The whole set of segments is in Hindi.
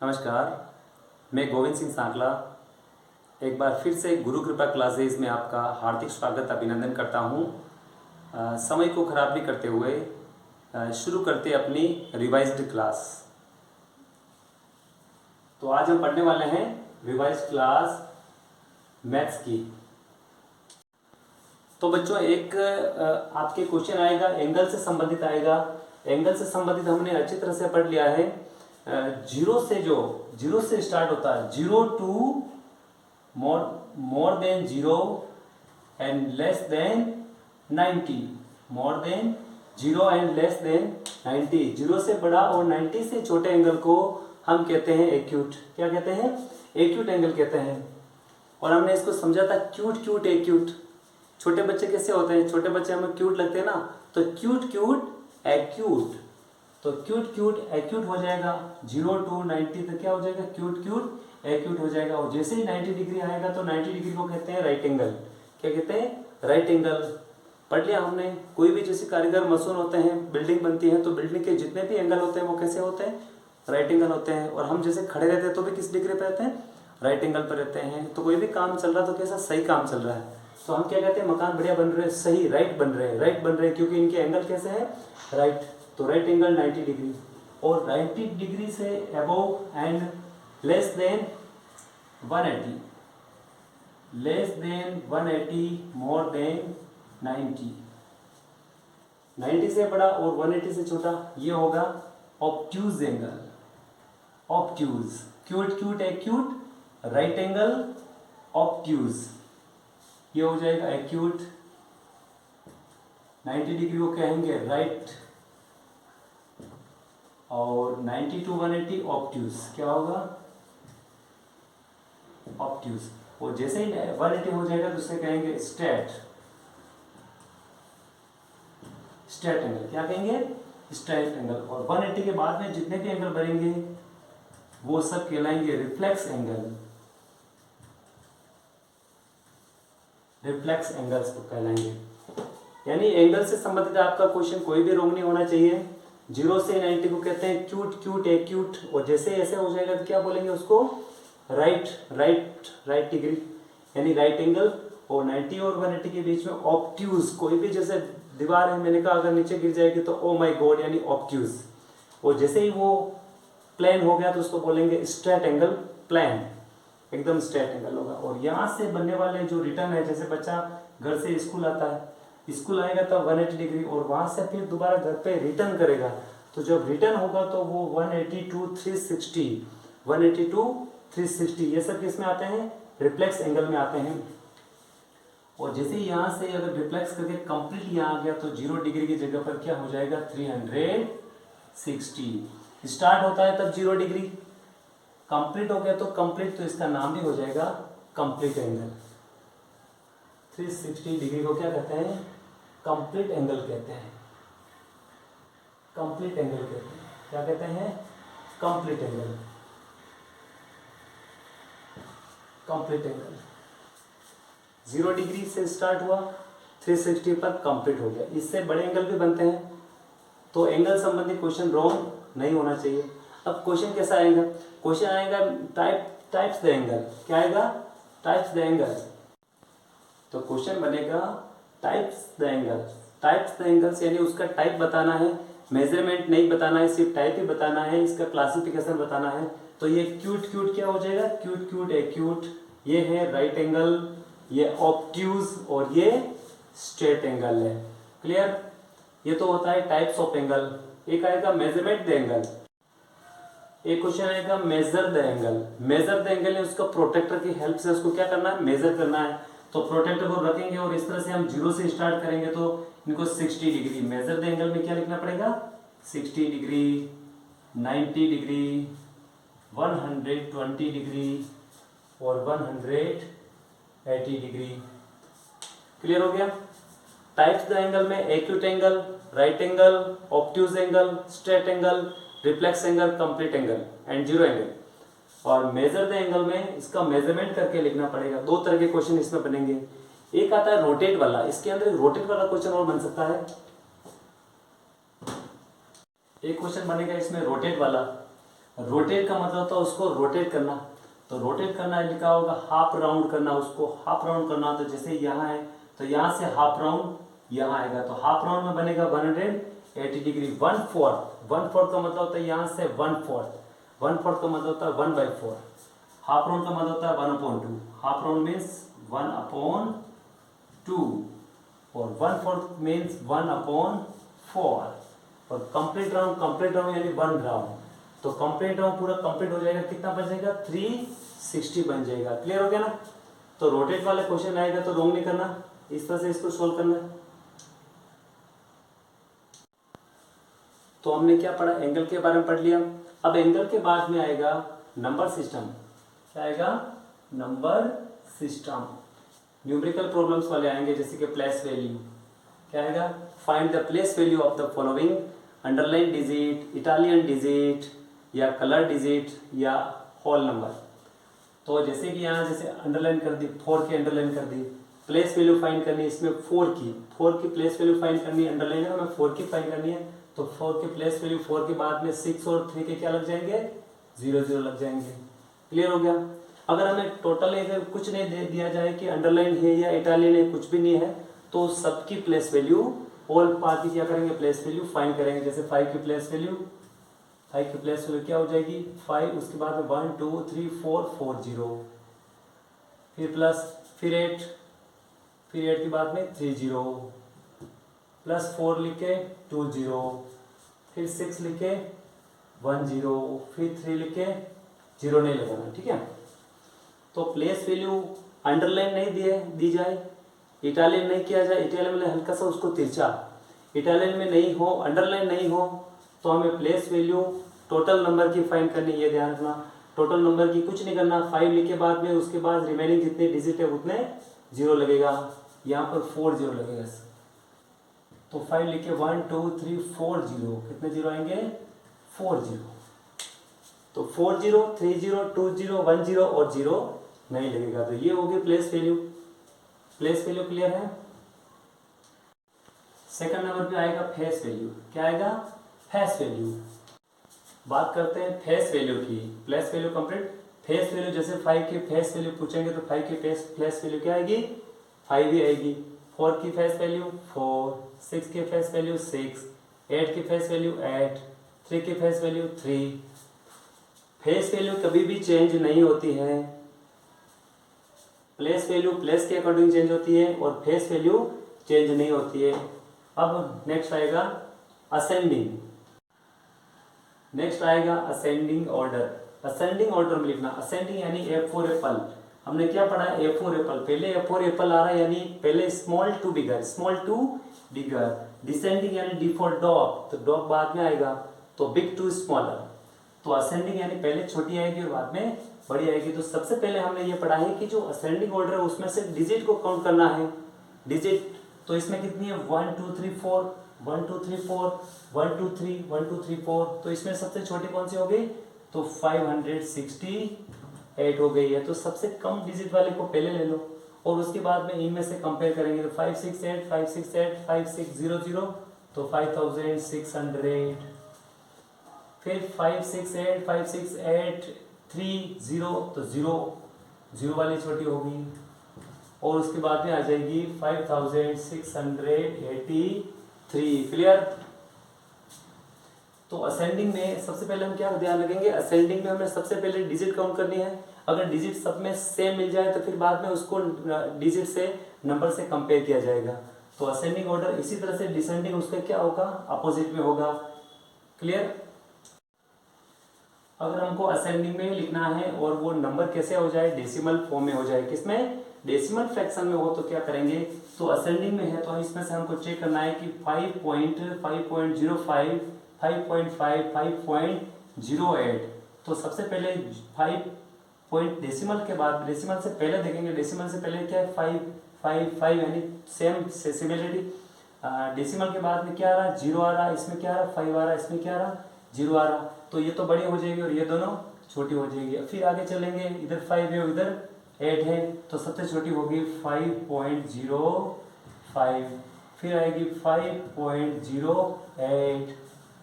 नमस्कार, मैं गोविंद सिंह सांकला एक बार फिर से गुरु कृपा क्लासेस में आपका हार्दिक स्वागत अभिनंदन करता हूँ। समय को खराब नहीं करते हुए शुरू करते अपनी रिवाइज्ड क्लास। तो आज हम पढ़ने वाले हैं रिवाइज्ड क्लास मैथ्स की। तो बच्चों एक आपके क्वेश्चन आएगा, एंगल से संबंधित आएगा। एंगल से संबंधित हमने अच्छी तरह से पढ़ लिया है। जीरो से स्टार्ट होता है, 0 to more than 0 and less than 90, more than 0 and less than 90। 0 से बड़ा और 90 से छोटे एंगल को हम कहते हैं एक्यूट। क्या कहते हैं? एक्यूट एंगल कहते हैं। और हमने इसको समझा था क्यूट एक्यूट। छोटे बच्चे कैसे होते हैं? छोटे बच्चे हमें क्यूट लगते हैं ना, तो क्यूट एक्यूट। तो क्यूट एक्यूट हो जाएगा। 0 to 90 तक क्या हो जाएगा? क्यूट एक्यूट हो जाएगा। और जैसे ही 90 डिग्री आएगा तो 90 डिग्री को कहते हैं राइट एंगल। क्या कहते हैं? Right angle. पढ़ लिया हमने। कोई भी जैसे कारीगर मशीन होते हैं, बिल्डिंग बनती है, तो बिल्डिंग के जितने भी एंगल होते हैं वो कैसे होते हैं? राइट एंगल होते हैं। और हम जैसे खड़े रहते हैं तो भी किस डिग्री पे रहते हैं? राइट एंगल पर रहते हैं। तो कोई भी काम चल रहा है तो कैसा? सही काम चल रहा है। तो हम क्या कहते हैं? मकान बढ़िया बन रहे हैं, सही राइट बन रहे हैं क्योंकि इनके एंगल कैसे है? राइट। तो राइट एंगल 90 डिग्री। और 90 डिग्री से above and less than 180, more than 90। 90 से बड़ा और 180 से छोटा, ये होगा obtuse angle. Obtuse, cute acute, right angle, obtuse, ये हो जाएगा एक्यूट। 90 डिग्री को कहेंगे राइट, और 90 to 180 ऑब्ट्यूज। क्या होगा? ऑब्ट्यूज। और जैसे ही 180 हो जाएगा तो उसे कहेंगे स्ट्रेट एंगल। क्या कहेंगे? Straight angle. और 180 के बाद में जितने भी एंगल बनेंगे वो सब कहलाएंगे रिफ्लेक्स एंगल। रिफ्लेक्स एंगल्स को कहलाएंगे। यानी एंगल से संबंधित आपका क्वेश्चन कोई भी रॉन्ग नहीं होना चाहिए। 0 से 90 को कहते हैं क्यूट एक्यूट। और जैसे ऐसे हो जाएगा तो क्या बोलेंगे उसको? राइट डिग्री, यानी राइट एंगल। और 90 और 180 के बीच में ऑब्ट्यूज। कोई भी जैसे दीवार है, मैंने कहा अगर नीचे गिर जाएगी तो ओ माय गॉड, यानी ऑब्ट्यूज। और जैसे ही वो प्लेन हो गया तो उसको बोलेंगे स्ट्रेट एंगल, प्लेन, एकदम स्ट्रेट एंगल होगा। और यहाँ से बनने वाले जो रिटर्न है, जैसे बच्चा घर से स्कूल आता है, स्कूल आएगा तब 180 डिग्री, और वहां से फिर दोबारा घर पे रिटर्न करेगा, तो जब रिटर्न होगा तो वो 180 to 360, ये सब किस में आते हैं? रिफ्लेक्स एंगल में आते हैं। और जैसे यहाँ से अगर रिफ्लेक्स करके कंप्लीट यहाँ आ गया तो 0 डिग्री की जगह पर क्या हो जाएगा? 360। स्टार्ट होता है तब 0 डिग्री, कंप्लीट हो गया तो कंप्लीट, तो इसका नाम भी हो जाएगा कंप्लीट एंगल। 360 डिग्री को क्या कहते हैं? कंप्लीट एंगल कहते हैं। कंप्लीट एंगल कहते हैं। क्या कहते हैं? Complete angle. Complete angle 0 degree से स्टार्ट हुआ, 360 पर कंप्लीट हो गया। इससे बड़े एंगल भी बनते हैं। तो एंगल संबंधी क्वेश्चन रॉन्ग नहीं होना चाहिए। अब क्वेश्चन कैसा आएगा? क्वेश्चन आएगा टाइप्स द एंगल। क्या आएगा? Types the angle. तो क्वेश्चन बनेगा टाइप्स द एंगल्स, यानी उसका टाइप बताना है, मेजरमेंट नहीं बताना है, सिर्फ टाइप ही बताना है, इसका क्लासिफिकेशन बताना है। तो ये क्यूट क्या हो जाएगा? क्यूट एक्यूट, ये है राइट एंगल, ये ऑब्ट्यूज, और ये स्ट्रेट एंगल है। क्लियर? ये तो होता है टाइप्स ऑफ एंगल। एक आएगा मेजरमेंट द एंगल, एक क्वेश्चन आएगा measure the angle. Measure the angle है उसका प्रोटेक्टर की हेल्प से उसको क्या करना है? मेजर करना है। तो प्रोटेक्टर को रखेंगे और इस तरह से हम 0 से स्टार्ट करेंगे तो इनको 60 डिग्री। मेजर द एंगल में क्या लिखना पड़ेगा? 60 डिग्री, 90 डिग्री, 120 डिग्री और 180 डिग्री। क्लियर हो गया? टाइप्स द एंगल में acute angle, right angle, obtuse angle, straight angle, reflex angle, complete angle and 0 angle. और मेजर द एंगल में इसका मेजरमेंट करके लिखना पड़ेगा। 2 तरह के क्वेश्चन इसमें बनेंगे। एक आता है रोटेट वाला, इसके अंदर रोटेट वाला क्वेश्चन और बन सकता है। एक क्वेश्चन बनेगा इसमें रोटेट वाला, रोटेट का मतलब होता है उसको रोटेट करना, तो रोटेट करना लिखा होगा हाफ राउंड करना, उसको हाफ राउंड करना, तो जैसे यहाँ है तो यहाँ से हाफ राउंड यहाँ आएगा, तो हाफ राउंड में बनेगा 180 डिग्री। 1/4, 1/4 का मतलब होता है यहाँ से 1/4, 1/4 का मतलब होता है 1/4। हाफ राउंड का मतलब होता है 1/2, हाफ राउंड मीन्स 1/2 और 1/4 मीन्स 1/4 और कंप्लीट राउंड यानी 1 राउंड। तो कंप्लीट राउंड पूरा कंप्लीट हो जाएगा, कितना बन जाएगा 360 बन जाएगा। क्लियर हो गया ना। तो रोटेट वाला क्वेश्चन आएगा तो रॉन्ग नहीं करना, इस तरह से इसको सोल्व करना है। तो हमने क्या पढ़ा, एंगल के बारे में पढ़ लिया। अब एंगल के बाद में आएगा नंबर सिस्टम। क्या आएगा, नंबर सिस्टम। न्यूमेरिकल प्रॉब्लम्स वाले आएंगे, जैसे कि प्लेस वैल्यू। क्या आएगा, find the place value of the following, underline digit, Italian digit या कलर डिजिट या होल नंबर। तो जैसे कि यहाँ जैसे अंडरलाइन कर दी, 4 की अंडरलाइन कर दी। प्लेस वैल्यू फाइंड करनी है इसमें 4 की प्लेस वैल्यू फाइंड करनी है, अंडरलाइन है हमें 4 की फाइंड करनी है। तो 4 की प्लेस वैल्यू 4 के बाद में 6 और 3 के क्या लग जाएंगे, 0 0 लग जाएंगे। क्लियर हो गया। अगर हमें टोटल अगर कुछ नहीं दे दिया जाए कि अंडरलाइन है या इटालियन है, कुछ भी नहीं है, तो सबकी प्लेस वैल्यू ऑल पार्ट की क्या करेंगे, प्लेस वैल्यू फाइंड करेंगे। जैसे 5 की प्लेस वैल्यू, 5 की प्लेस वैल्यू क्या हो जाएगी 5, उसके बाद में 1 2 3 4 4 0, फिर प्लस, फिर 8, फिर 8 के बाद में 3 0, प्लस 4 लिखे 2 0, फिर 6 लिखे 1 0, फिर 3 लिखे 0 नहीं लगाना, ठीक है। तो प्लेस वैल्यू अंडरलाइन नहीं दी जाए, इटालियन नहीं किया जाए, इटालियन में हल्का सा उसको तिरछा, इटालियन में नहीं हो, अंडरलाइन नहीं हो, तो हमें प्लेस वैल्यू टोटल नंबर की फाइंड करनी, ये ध्यान रखना। टोटल नंबर की कुछ नहीं करना, 5 लिखे बाद में उसके बाद रिमेनिंग जितने डिजिट है उतने 0 लगेगा, यहाँ पर 4 0 लगेगा। तो 5 लिखे 1 2 3 4 0, कितने 0 आएंगे 4 0। तो 4 0 3 0 2 0 1 0 और 0 नहीं लगेगा। तो ये होगी place value. Place value clear है। सेकंड नंबर पे आएगा फेस वैल्यू। क्या आएगा, फेस वैल्यू। बात करते हैं फेस वैल्यू की। Place value complete. Face value जैसे 5 की फेस वैल्यू पूछेंगे तो 5 की प्लेस वैल्यू क्या आएगी 5 ही आएगी। 4 की फेस वैल्यू 4, 6 की फेस वैल्यू 6, 8 की फेस वैल्यू 8, 3 की फेस वैल्यू 3। फेस वैल्यू कभी भी चेंज नहीं होती है। प्लेस वैल्यू प्लेस के अकॉर्डिंग चेंज होती है और फेस वैल्यू चेंज नहीं होती है। अब नेक्स्ट आएगा असेंडिंग। नेक्स्ट आएगा असेंडिंग ऑर्डर। असेंडिंग ऑर्डर में लिखना, असेंडिंग यानी ए फॉर एप्पल। हमने क्या पढ़ा, ए फॉर एप्पल। पहले ए फॉर एप्पल आ रहा है यानी पहले small to bigger, small to bigger. Descending यानी डी फॉर डॉग, तो डॉग बाद में आएगा, तो बिग टू स्मॉलर। तो असेंडिंग यानी पहले छोटी आएगी और बाद में बड़ी आएगी। तो सबसे पहले हमने ये पढ़ा है कि जो असेंडिंग ऑर्डर है उसमें से डिजिट को काउंट करना है। डिजिट तो इसमें कितनी है 1 2 3 4, 1 2 3 4, 1 2 3, 1 2 3 4। तो इसमें सबसे छोटी कौन सी हो गई, तो 568 हो गई है। तो सबसे कम डिजिट वाले को पहले ले लो और उसके बाद में इनमें से कंपेयर करेंगे। तो 568 568 5600, तो 5600। फिर 568 568 30, तो 0 वाली छोटी होगी और उसके बाद में आ जाएगी 5683। क्लियर। तो असेंडिंग में सबसे पहले हम क्या ध्यान रखेंगे, असेंडिंग में हमें सबसे पहले डिजिट काउंट करनी है। अगर डिजिट सब में सेम मिल जाए तो फिर बाद में उसको डिजिट से नंबर से कंपेयर किया जाएगा। तो असेंडिंग ऑर्डर इसी तरह से, डिसेंडिंग उसका क्या होगा, अपोजिट में होगा। क्लियर। अगर हमको असेंडिंग में लिखना है और वो नंबर कैसे हो जाए, डेसिमल फॉर्म में हो जाए, किसमें, डेसिमल फ्रैक्शन में हो, तो क्या करेंगे, तो असेंडिंग में है तो इसमें से हमको चेक करना है कि 5.05, 5.5, 5.08। तो सबसे पहले 5 पॉइंट डेसिमल के बाद, डेसिमल से पहले देखेंगे, डेसिमल से पहले क्या है 5 यानी सेम सिमिलरिटी। डेसिमल के बाद में क्या आ रहा, 0 आ रहा, इसमें क्या आ रहा 5 आ रहा, इसमें क्या आ रहा 0 आ रहा। तो ये तो बड़ी हो जाएगी और ये दोनों छोटी हो जाएगी। फिर आगे चलेंगे, इधर 5 है इधर 8 है, तो सबसे छोटी होगी 5.05, फिर आएगी 5.08,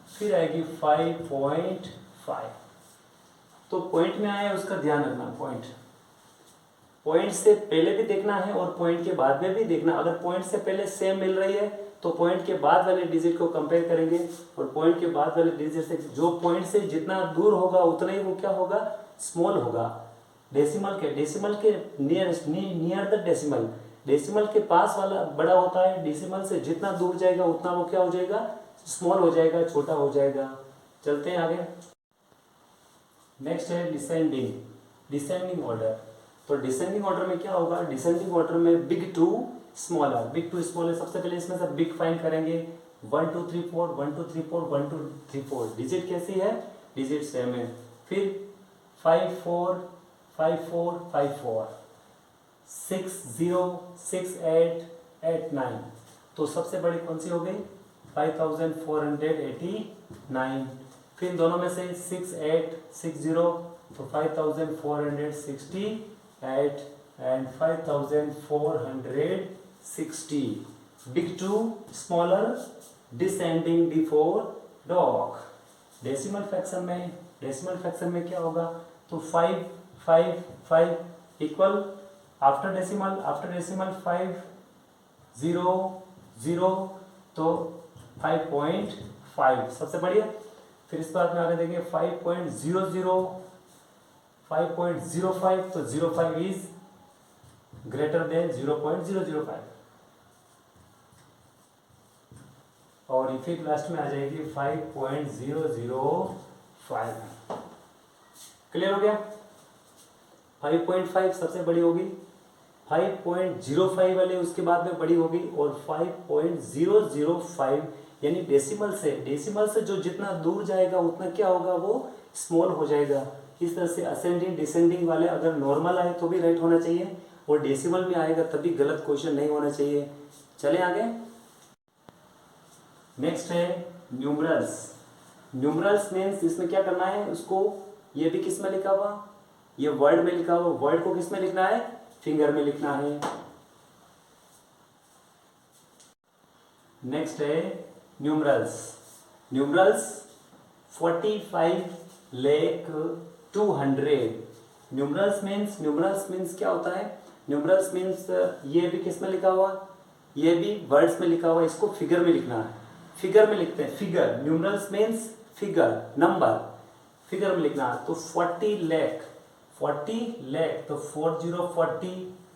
फिर आएगी 5.5। तो पॉइंट में आया उसका ध्यान रखना, पॉइंट से पहले भी देखना है और पॉइंट के बाद में भी देखना। अगर पॉइंट से पहले सेम मिल रही है तो पॉइंट के बाद वाले डिजिट को कंपेयर करेंगे, और पॉइंट के बाद वाले डिजिट से जो पॉइंट से जितना दूर होगा उतना ही वो क्या होगा, स्मॉल होगा। डेसिमल के नियर द डेसिमल के पास वाला बड़ा होता है, डेसिमल से जितना दूर जाएगा उतना वो क्या हो जाएगा, स्मॉल हो जाएगा, छोटा हो जाएगा। चलते हैं आगे। नेक्स्ट है डिसेंडिंग ऑर्डर। तो डिसेंडिंग ऑर्डर में क्या होगा, डिसेंडिंग ऑर्डर में बिग टू स्मॉलर। सबसे पहले इसमें से बिग फाइंड करेंगे। 1 2 3 4 1 2 3 4 1 2 3 4 डिजिट कैसी है, डिजिट सेम है। फिर 5 4 5 4 5 4 6 0 6 8 8 9। तो सबसे बड़ी कौन सी हो गई, 5489। फिर दोनों में से 6 8 6 0, तो 5468 and 5460। Big to smaller, descending before dog. Decimal fraction में क्या होगा, तो 5 5 5 इक्वल आफ्टर डेसिमल 5 0 0, तो 5.5 सबसे बढ़िया। फिर इस बात में आगे देखेंगे 5.00 5.05, तो 05 इज ग्रेटर देन 0.005, और फिर लास्ट में आ जाएगी 5.005। क्लियर हो गया। 5.5 सबसे बड़ी होगी, 5.05 वाले उसके बाद में बड़ी होगी, और 5.005 यानी डेसिमल से जो जितना दूर जाएगा उतना क्या होगा, वो स्मॉल हो जाएगा। इस तरह से असेंडिंग डिसेंडिंग वाले अगर नॉर्मल आए तो भी राइट होना चाहिए, और डेसिमल में आएगा तभी गलत क्वेश्चन नहीं होना चाहिए। चले आगे। नेक्स्ट है न्यूमरल्स मीन्स इसमें क्या करना है उसको, ये भी किस में लिखा हुआ, ये वर्ड में लिखा हुआ, वर्ड को किस में लिखना है, फिंगर में लिखना है। नेक्स्ट है न्यूमरल्स 45,200। न्यूमरल्स मीन्स क्या होता है, न्यूमरल्स मीन्स ये भी किस में लिखा हुआ, ये भी वर्ड्स में लिखा हुआ, इसको फिगर में लिखना है। फिगर में लिखते हैं, figure. Numerals means figure, number, figure में लिखना है। तो 40 लाख, तो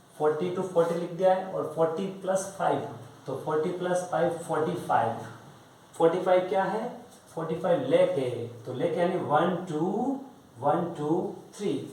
40 to 40 लिख दिया है, और 40 + 5, तो 40 + 5 45 क्या है, 45 लाख है। तो लाख यानी 1 2 3,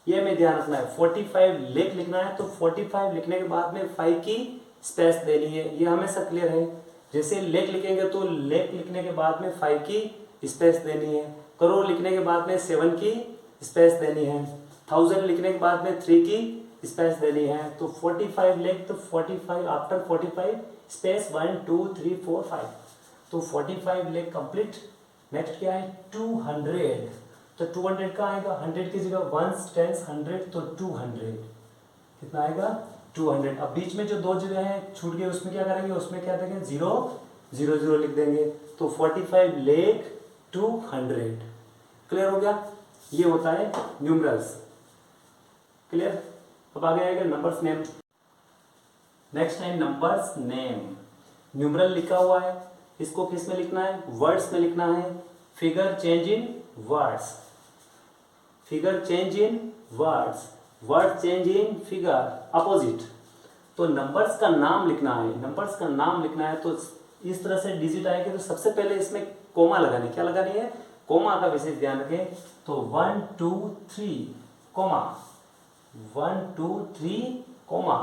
ये में ध्यान रखना है। 45 लाख लिखना है, तो 45 लिखने के बाद में 5 की स्पेस देनी है, ये हमेशा क्लियर है। जैसे लाख लिखेंगे तो लाख लिखने के बाद में 5 की स्पेस देनी है। करोड़ लिखने के बाद में 7 की स्पेस देनी है। 1000 लिखने के बाद में 3 की स्पेस देनी है। तो 45 लाख, तो 45 आफ्टर 45 स्पेस 1 2 3 4 5, तो 45 लाख कंप्लीट। नेक्स्ट क्या है 200, तो 200 का आएगा 100 की जगह 1s 10s 100, तो 200 कितना आएगा 200। अब बीच में जो दो जगह है छूट गए उसमें क्या करेंगे, उसमें क्या देंगे 0 0 0 लिख देंगे, तो 45 लाख 200। क्लियर हो गया, ये होता है न्यूमरल्स। क्लियर। अब आगे आएगा नंबर्स नेम। नेक्स्ट है नंबर्स नेम। न्यूमरल लिखा हुआ है, इसको किस में लिखना है, वर्ड्स में लिखना है। Figure change in words, word change in figure, opposite. तो नंबर्स का नाम लिखना है, तो इस तरह से डिजिट आएगी। तो सबसे पहले इसमें कोमा लगानी, क्या लगानी है, कोमा का विशेष ध्यान रखें। तो 1 2 3 कोमा, 1 2 3 कोमा।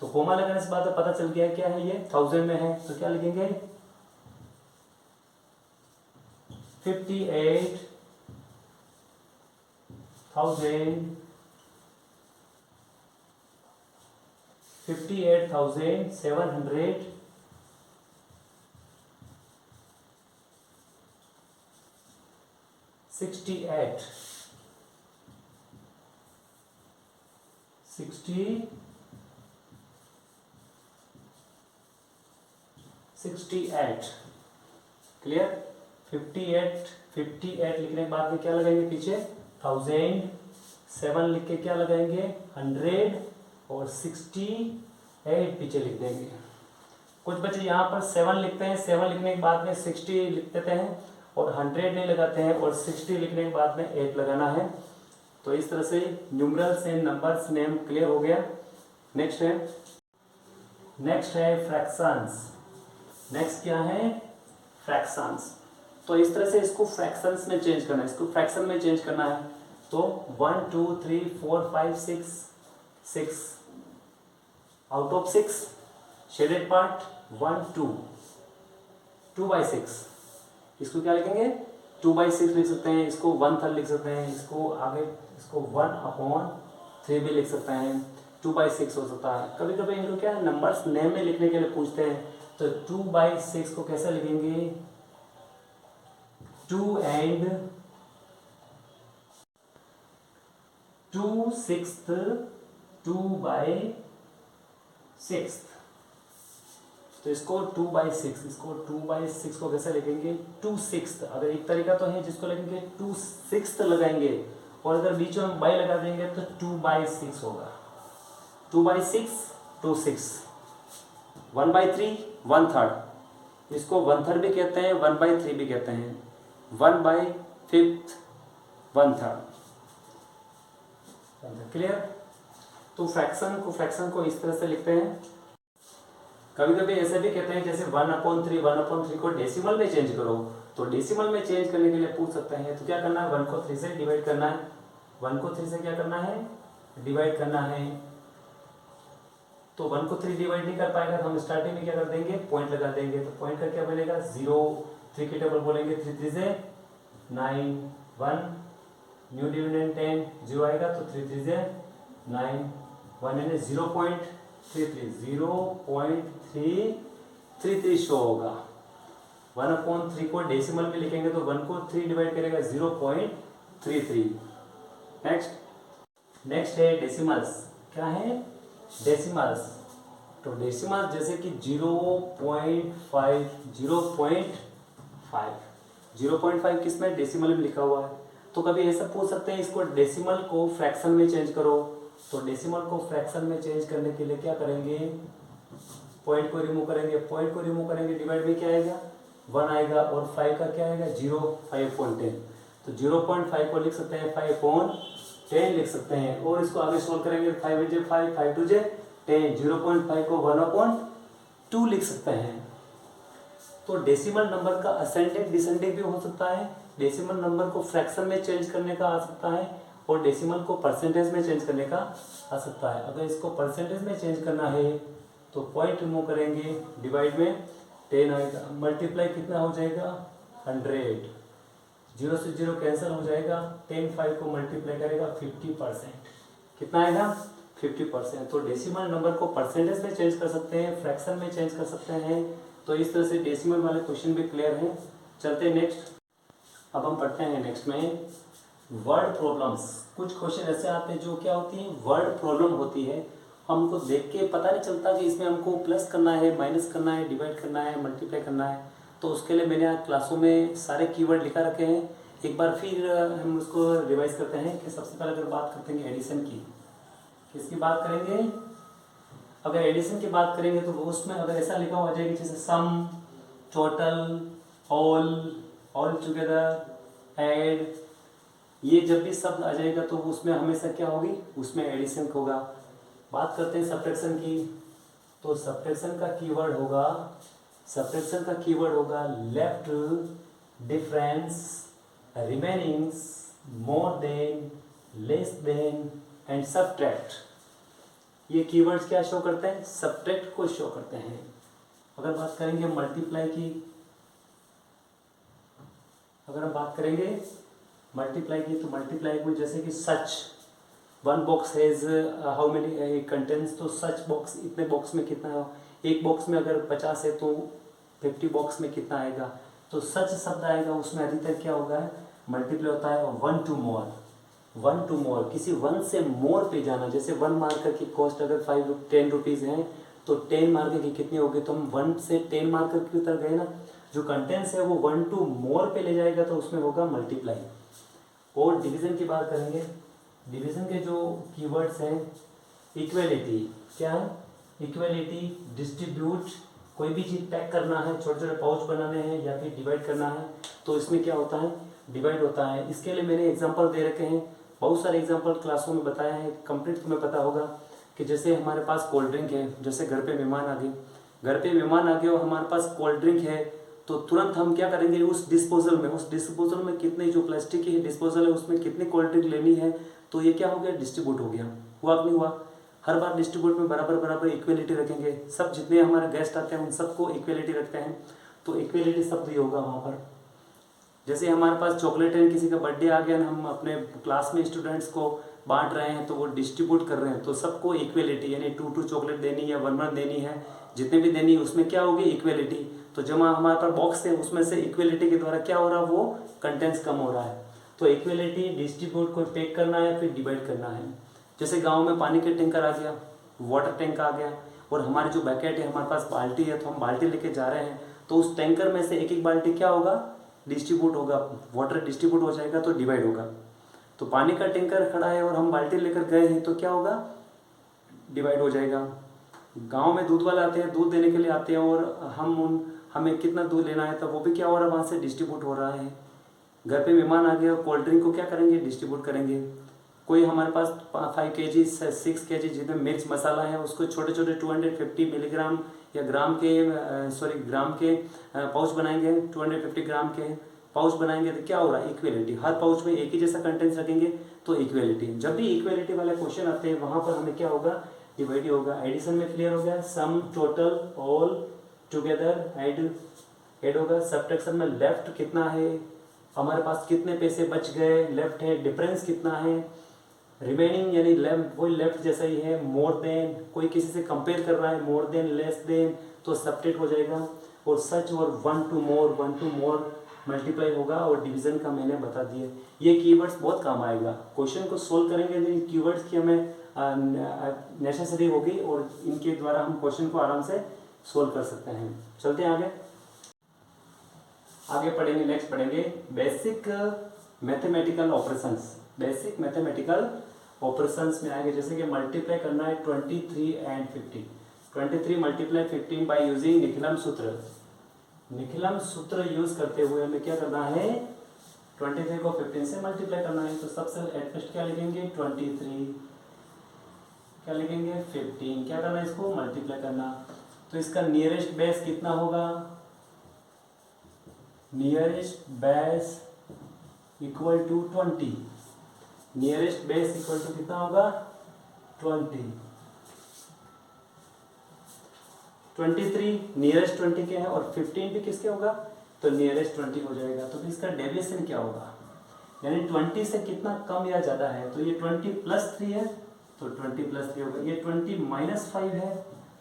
तो कोमा लगाने से बाद पता चल गया क्या है, ये 1000 में है, तो क्या लिखेंगे 58,768 68। क्लियर। 58 लिखने के बाद में क्या लगाएंगे पीछे 1000, 7 लिख के क्या लगाएंगे 100 और 68 पीछे लिख देंगे। कुछ बच्चे यहाँ पर 7 लिखते हैं, 7 लिखने के बाद में 60 लिख देते हैं और 100 नहीं लगाते हैं और 60 लिखने के बाद में 8 लगाना है। तो इस तरह से numerals and numbers name clear हो गया। नेक्स्ट है फ्रैक्शंस। नेक्स्ट क्या है फ्रैक्शंस। तो इस तरह से इसको फ्रैक्शंस में चेंज करना है, इसको फ्रैक्शन में चेंज करना है। तो 1 2 3 4 5 6 out of 6 shaded part 1 2 by 6, इसको क्या लिखेंगे 2 by 6 लिख सकते हैं, इसको 1/3 लिख सकते हैं, इसको आगे इसको 1/3 भी लिख सकते हैं, 2 by 6 हो सकता है। कभी कभी इनको क्या है नंबर्स नेम में लिखने के लिए पूछते हैं, तो 2 by 6 को कैसे लिखेंगे 2 and 2/6 2 by 6, तो इसको 2 by 6, इसको 2 by 6 को कैसे लिखेंगे 2/6। अगर एक तरीका तो है जिसको लिखेंगे 2/6 लगाएंगे और अगर बीच में बाई लगा देंगे तो 2 by 6 होगा। 2 by 6 2/6, 1 by 3 1/3, इसको 1/3 भी कहते हैं 1 by 3 भी कहते हैं, 1 by 5 1/3। क्लियर। तो फ्रैक्शन को इस तरह से लिखते हैं। कभी कभी ऐसे भी कहते हैं जैसे 1/3 को डेसिमल में चेंज करो, तो डेसिमल में चेंज करने के लिए पूछ सकते हैं। तो क्या करना है 1 को 3 से डिवाइड करना है, 1 को 3 से क्या करना है डिवाइड करना है। तो 1 को 3 डिवाइड नहीं कर पाएगा तो हम स्टार्टिंग में क्या कर देंगे पॉइंट लगा देंगे। तो पॉइंट का क्या बनेगा 0, 3 की टेबल बोलेंगे 3 3 से 9, 1 न्यू डिविडेंड 10 0 आएगा, तो 3 3 से 9, 1 यानी 0.33 शो होगा। 1/3 को डेसिमल में लिखेंगे तो 1 को 3 डिवाइड करेगा 0.33। नेक्स्ट है डेसिमल्स। क्या है डेसिमल्स। तो डेसिमल्स जैसे कि 0.5 0.5 किसमें डेसिमल में लिखा हुआ है। तो कभी ऐसा पूछ सकते हैं इसको डेसिमल को फ्रैक्शन में चेंज करो, तो डेसिमल को फ्रैक्शन में चेंज करने के लिए क्या करेंगे पॉइंट को रिमूव करेंगे, डिवाइड में क्या आएगा 1 आएगा और 5 का क्या आएगा 0, 5/10। तो 0.5 को लिख सकते हैं 5/10 लिख सकते हैं और इसको आगे सोल्व करेंगे 5 × 5 5 × 10, 0.5 को 1/2 लिख सकते हैं। तो डेसिमल नंबर का असेंडिंग डिसेंडिंग भी हो सकता है, डेसिमल नंबर को फ्रैक्शन में चेंज करने का आ सकता है और डेसिमल को परसेंटेज में चेंज करने का आ सकता है। अगर इसको परसेंटेज में चेंज करना है तो पॉइंट रिमूव करेंगे, डिवाइड में 10 आएगा, मल्टीप्लाई कितना हो जाएगा 100, 0 से 0 कैंसिल हो जाएगा, 10 5 को मल्टीप्लाई करेगा 50%, कितना आएगा 50%। तो डेसिमल नंबर को परसेंटेज में चेंज कर सकते हैं, फ्रैक्शन में चेंज कर सकते हैं। तो इस तरह से डेसिमल वाले क्वेश्चन भी क्लियर हैं। चलते हैं नेक्स्ट। अब हम पढ़ते हैं नेक्स्ट में वर्ड प्रॉब्लम्स। कुछ क्वेश्चन ऐसे आते हैं जो क्या होती है वर्ड प्रॉब्लम होती है, हमको देख के पता नहीं चलता कि इसमें हमको प्लस करना है, माइनस करना है, डिवाइड करना है, मल्टीप्लाई करना है। तो उसके लिए मैंने आज क्लासों में सारे कीवर्ड लिखा रखे हैं। एक बार फिर हम उसको रिवाइज करते हैं कि सबसे पहले अगर बात करते हैं एडिशन की, किसकी बात करेंगे। अगर एडिशन की बात करेंगे तो उसमें अगर ऐसा लिखा हो जाएगा जैसे सम, टोटल, ऑल टुगेदर, ऐड, ये जब भी शब्द आ जाएगा तो उसमें हमेशा क्या होगी उसमें एडिशन होगा। बात करते हैं सब्ट्रैक्शन की, तो सब्ट्रैक्शन का कीवर्ड होगा left, difference, remainings, more than, less than and subtract. ये कीवर्ड्स क्या शो करते हैं सब्ट्रैक्ट को शो करते हैं। अगर बात करेंगे मल्टीप्लाई की, अगर हम बात करेंगे मल्टीप्लाई की, तो मल्टीप्लाई में जैसे कि सच, 1 box has how many contents, तो सच बॉक्स इतने बॉक्स में कितना है, एक बॉक्स में अगर 50 है तो 50 बॉक्स में कितना आएगा। तो सच शब्द आएगा उसमें अधिकतर क्या होगा मल्टीप्लाई होता है। और 1 to more, किसी 1 से मोर पे जाना, जैसे 1 मार्कर की कॉस्ट अगर 10 रुपीज़ है तो 10 मार्कर की कितनी होगी, तो हम 1 से 10 मार्कर की तरफ गए ना। जो कंटेंट्स है वो 1 to more पे ले जाएगा तो उसमें होगा मल्टीप्लाई। और डिवीज़न की बात करेंगे, डिवीज़न के जो कीवर्ड्स हैं, इक्वलिटी, क्या है इक्वलिटी, डिस्ट्रीब्यूट, कोई भी चीज़ पैक करना है, छोटे छोटे पाउच बनाने हैं या फिर डिवाइड करना है तो इसमें क्या होता है, डिवाइड होता है। इसके लिए मैंने एग्जांपल दे रखे हैं, बहुत सारे एग्जांपल क्लासों में बताया है, कंप्लीट तुम्हें पता होगा कि जैसे हमारे पास कोल्ड ड्रिंक है, जैसे घर पे मेहमान आ गए, घर पे मेहमान आ गए और हमारे पास कोल्ड ड्रिंक है तो तुरंत हम क्या करेंगे, उस डिस्पोजल में कितने जो प्लास्टिक की डिस्पोजल है उसमें कितनी कोल्ड ड्रिंक लेनी है तो ये क्या हो गया, डिस्ट्रीब्यूट हो गया। हुआ कि नहीं हुआ? हर बार डिस्ट्रीब्यूट में बराबर बराबर इक्वलिटी रखेंगे, सब जितने हमारे गेस्ट आते हैं उन सबको इक्वलिटी रखते हैं तो इक्वलिटी शब्द ही होगा वहाँ पर। जैसे हमारे पास चॉकलेट है, किसी का बर्थडे आ गया, हम अपने क्लास में स्टूडेंट्स को बांट रहे हैं तो वो डिस्ट्रीब्यूट कर रहे हैं तो सबको इक्वलिटी, यानी 2 चॉकलेट देनी है, 1 देनी है, जितने भी देनी है उसमें क्या होगी, इक्वलिटी। तो जब हमारे पास बॉक्स है उसमें से इक्वलिटी के द्वारा क्या हो रहा है, वो कंटेंट्स कम हो रहा है। तो इक्वलिटी, डिस्ट्रीब्यूट को पैक करना है फिर डिवाइड करना है। जैसे गांव में पानी के टैंकर आ गया, वाटर टैंक आ गया और हमारी जो बकेट है, हमारे पास बाल्टी है तो हम बाल्टी लेके जा रहे हैं तो उस टैंकर में से एक एक बाल्टी क्या होगा, डिस्ट्रीब्यूट होगा, वाटर डिस्ट्रीब्यूट हो जाएगा तो डिवाइड होगा। तो पानी का टैंकर खड़ा है और हम बाल्टी लेकर गए हैं तो क्या होगा, डिवाइड हो जाएगा। गांव में दूध वाले आते हैं, दूध देने के लिए आते हैं और हमें कितना दूध लेना है तो वो भी क्या हो रहा है, वहाँ से डिस्ट्रीब्यूट हो रहा है। घर पे मेहमान आ गए और कोल्ड ड्रिंक को क्या करेंगे, डिस्ट्रीब्यूट करेंगे। कोई हमारे पास 5 kg 6 kg जितने मिर्च मसाला है उसको छोटे छोटे 250 मिलीग्राम या ग्राम के पाउच बनाएंगे, 250 ग्राम के पाउच बनाएंगे तो क्या हो रहा है, इक्वलिटी। हर पाउच में एक ही जैसा कंटेंट्स रखेंगे तो इक्वलिटी। जब भी इक्वलिटी वाले क्वेश्चन आते हैं वहाँ पर हमें क्या होगा, डिवाइड होगा। एडिशन में क्लियर हो गया, सम, टोटल, ऑल, टुगेदर, ऐड होगा। सब्ट्रैक्शन में लेफ्ट कितना है, हमारे पास कितने पैसे बच गए, लेफ्ट है, डिफरेंस कितना है, रिमेनिंग यानी लेफ्ट वही लेफ्ट जैसा ही है, मोर देन, कोई किसी से कंपेयर कर रहा है, मोर देन, लेस देन तो सब्ट्रैक्ट हो जाएगा। और सच और 1 to more मल्टीप्लाई होगा। और डिवीजन का मैंने बता दिया, ये कीवर्ड्स बहुत काम आएगा। क्वेश्चन को सोल्व करेंगे तो इन कीवर्ड्स की हमें नेसेसरी होगी और इनके द्वारा हम क्वेश्चन को आराम से सोल्व कर सकते हैं। चलते हैं आगे पढ़ेंगे। नेक्स्ट पढ़ेंगे basic mathematical operations. Basic mathematical operations में आएंगे, जैसे कि मल्टीप्लाई करना है 23 and 15। 23 multiply 15 by using Nikhilam सूत्र। निखिलम सूत्र यूज करते हुए हमें क्या करना है, 23 को 15 से मल्टीप्लाई करना है। तो सबसे एट फर्स्ट क्या लिखेंगे, 23, क्या लिखेंगे 15, क्या करना है, इसको मल्टीप्लाई करना। तो इसका नियरेस्ट बेस कितना होगा, nearest base equal to 20। Nearest base equal to कितना होगा, 20। 23 नियरेस्ट 20 के हैं और 15 भी किसके होगा, तो नियरेस्ट 20 हो जाएगा। तो इसका डेविएशन क्या होगा, यानी 20 से कितना कम या ज़्यादा है। तो ये 20 + 3 है तो 20 + 3 होगा। ये 20 - 5 है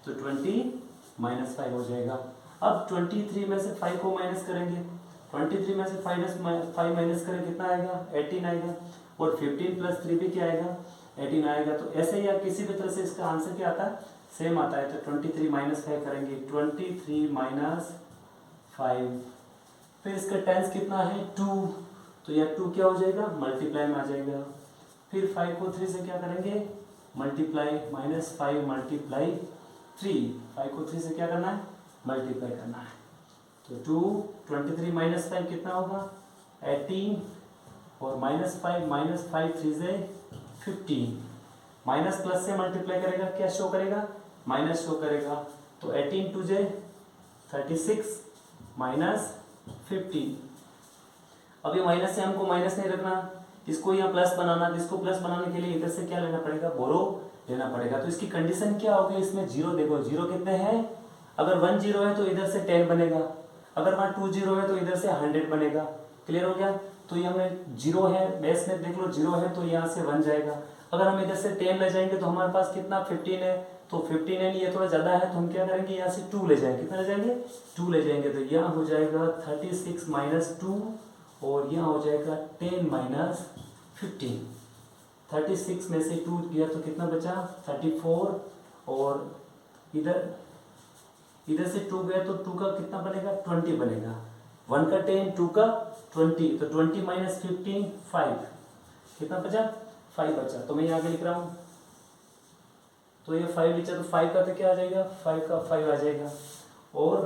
तो 20 - 5 हो जाएगा। अब 23 में से 5 को माइनस करेंगे, 23 में से 5 माइनस करें कितना आएगा, 18 आएगा। और 15 + 3 भी क्या आएगा, 18 आएगा। तो ऐसे ही आप किसी भी तरह से इसका आंसर क्या आता है, सेम आता है। तो 23 - 5 करेंगे, 23 - 5। फिर इसका टेंस कितना है, 2। तो यह 2 क्या हो जाएगा, मल्टीप्लाई में आ जाएगा। फिर 5 को 3 से क्या करेंगे, मल्टीप्लाई, -5 × 3। 5 को 3 से क्या करना है, मल्टीप्लाई करना है। तो 23 - 5 कितना होगा, 18। और -5 3 से 15। माइनस प्लस से मल्टीप्लाई करेगा, क्या शो करेगा, माइनस शो करेगा। तो 18 2 जे 36 -15। अब ये माइनस से हमको माइनस नहीं रखना, इसको यहाँ प्लस बनाना। इसको प्लस बनाने के लिए इधर से क्या लेना पड़ेगा, बोरो लेना पड़ेगा। तो इसकी कंडीशन क्या होगी, इसमें 0 देखो, 0 कितने हैं, अगर 1 0 है तो इधर से 10 बनेगा, अगर वहाँ 2 0 है तो इधर से 100 बनेगा। क्लियर हो गया। तो ये हमें 0 है, बेस में देख लो 0 है तो यहाँ से 1 जाएगा। अगर हम इधर से 10 ले जाएंगे तो हमारे पास कितना 15 है, तो 15 है, ये थोड़ा ज़्यादा है तो हम क्या करेंगे, यहाँ से 2 ले जाएंगे। कितना ले जाएंगे, 2 ले जाएंगे। तो यहाँ हो जाएगा 36 - 2 और यहाँ हो जाएगा 10 - 15। 36 में से 2 गया तो कितना बचा, 34। और इधर से 2 गया तो 2 का कितना बनेगा 20 बनेगा, 1 का 10 2 का 20, तो 20 माइनस 15 5, कितना बचा 5 बचा, तो मैं यहाँ आगे लिख रहा हूँ, तो ये 5 बचा तो 5 का तो क्या आ जाएगा 5 का 5 आ जाएगा। और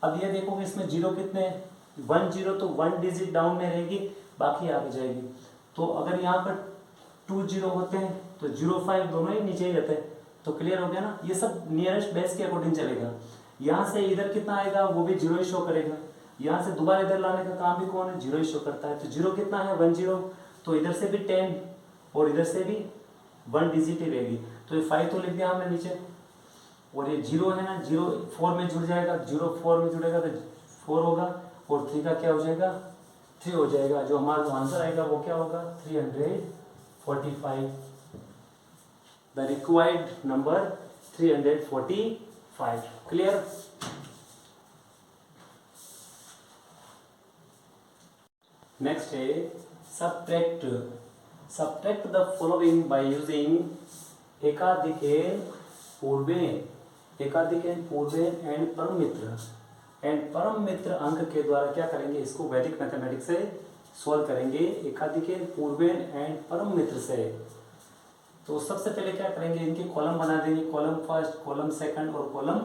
अब ये देखोगे इसमें जीरो कितने हैं 1 0, तो 1 डिजिट डाउन में रहेगी, बाकी आगे जाएगी। तो अगर यहाँ पर 2 0 होते हैं तो 0 5 दोनों ही नीचे ही रहते हैं, तो क्लियर हो गया ना। ये सब नियरेस्ट बेस के अकॉर्डिंग चलेगा। यहाँ से इधर कितना आएगा वो भी 0 ही शो करेगा, यहाँ से दोबारा इधर लाने का काम भी कौन है 0 ही शो करता है। तो 0 कितना है 1 0, तो इधर से भी 10 और इधर से भी 1 डिजिट ही रहेगी, तो ये 5 तो लिख दिया हमने नीचे। और ये 0 है ना, 0 4 में जुड़ जाएगा, 0 4 में जुड़ेगा तो 4 होगा, और 3 का क्या हो जाएगा 3 हो जाएगा। जो हमारा आंसर आएगा वो क्या होगा 345, the required number 345। Clear. Next है subtract. Subtract the following by using एकाधिकेन पूर्वेन, एकाधिकेन पूर्वेन एंड परम मित्र। एंड परम मित्र अंक के द्वारा क्या करेंगे, इसको वैदिक मैथमेटिक्स से सॉल्व करेंगे, एकाधिकेन पूर्वेन एंड परम मित्र से। तो सबसे पहले क्या करेंगे, इनके कॉलम बना देंगे, कॉलम फर्स्ट, कॉलम सेकंड और कॉलम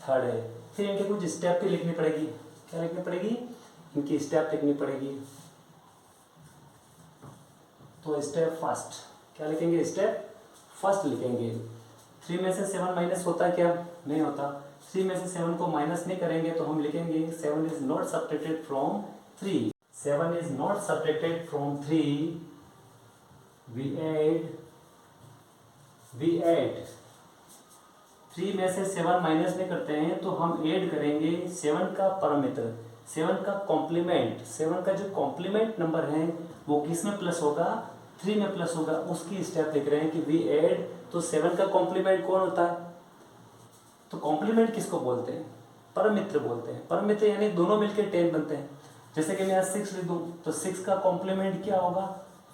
थर्ड है। फिर इनके कुछ स्टेप भी लिखनी पड़ेगी। क्या लिखनी पड़ेगी, इनकी स्टेप लिखनी पड़ेगी। तो स्टेप फर्स्ट क्या लिखेंगे, स्टेप फर्स्ट लिखेंगे। 3 में से 7 माइनस होता है क्या, नहीं होता। 3 में से 7 को माइनस नहीं करेंगे तो हम लिखेंगे 7 is not subtracted from 3, 7 is not subtracted from 3, we add 3 में से 7 माइनस नहीं करते हैं तो हम ऐड करेंगे 7 का परमित्र, 7 का कॉम्प्लीमेंट। 7 का जो कॉम्प्लीमेंट नंबर है वो किस में प्लस होगा, 3 में प्लस होगा, उसकी स्टेप लिख रहे हैं कि वी ऐड। तो 7 का कॉम्प्लीमेंट कौन होता है, तो कॉम्प्लीमेंट किसको बोलते हैं, परम मित्र बोलते हैं। परम मित्र यानी दोनों मिलकर 10 बनते हैं। जैसे कि मैं यहाँ 6 लिख दूँ तो 6 का कॉम्प्लीमेंट क्या होगा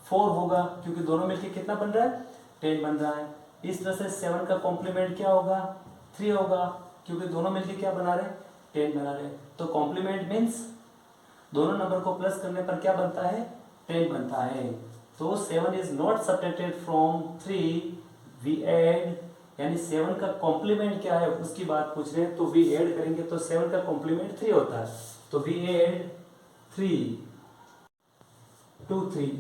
4 होगा, क्योंकि दोनों मिलकर कितना बन रहा है 10 बन रहा है। इस तरह से 7 का कॉम्प्लीमेंट क्या होगा 3 होगा, क्योंकि दोनों मिलकर क्या बना रहे 10 बना रहे। तो कॉम्प्लीमेंट मीन्स दोनों नंबर को प्लस करने पर क्या बनता है 10 बनता है। तो 7 is not subtracted from 3, we add, यानी 7 का कॉम्प्लीमेंट क्या है उसकी बात पूछ रहे हैं, तो वी ऐड करेंगे तो 7 का कॉम्प्लीमेंट 3 होता है। तो we add 3 to 3,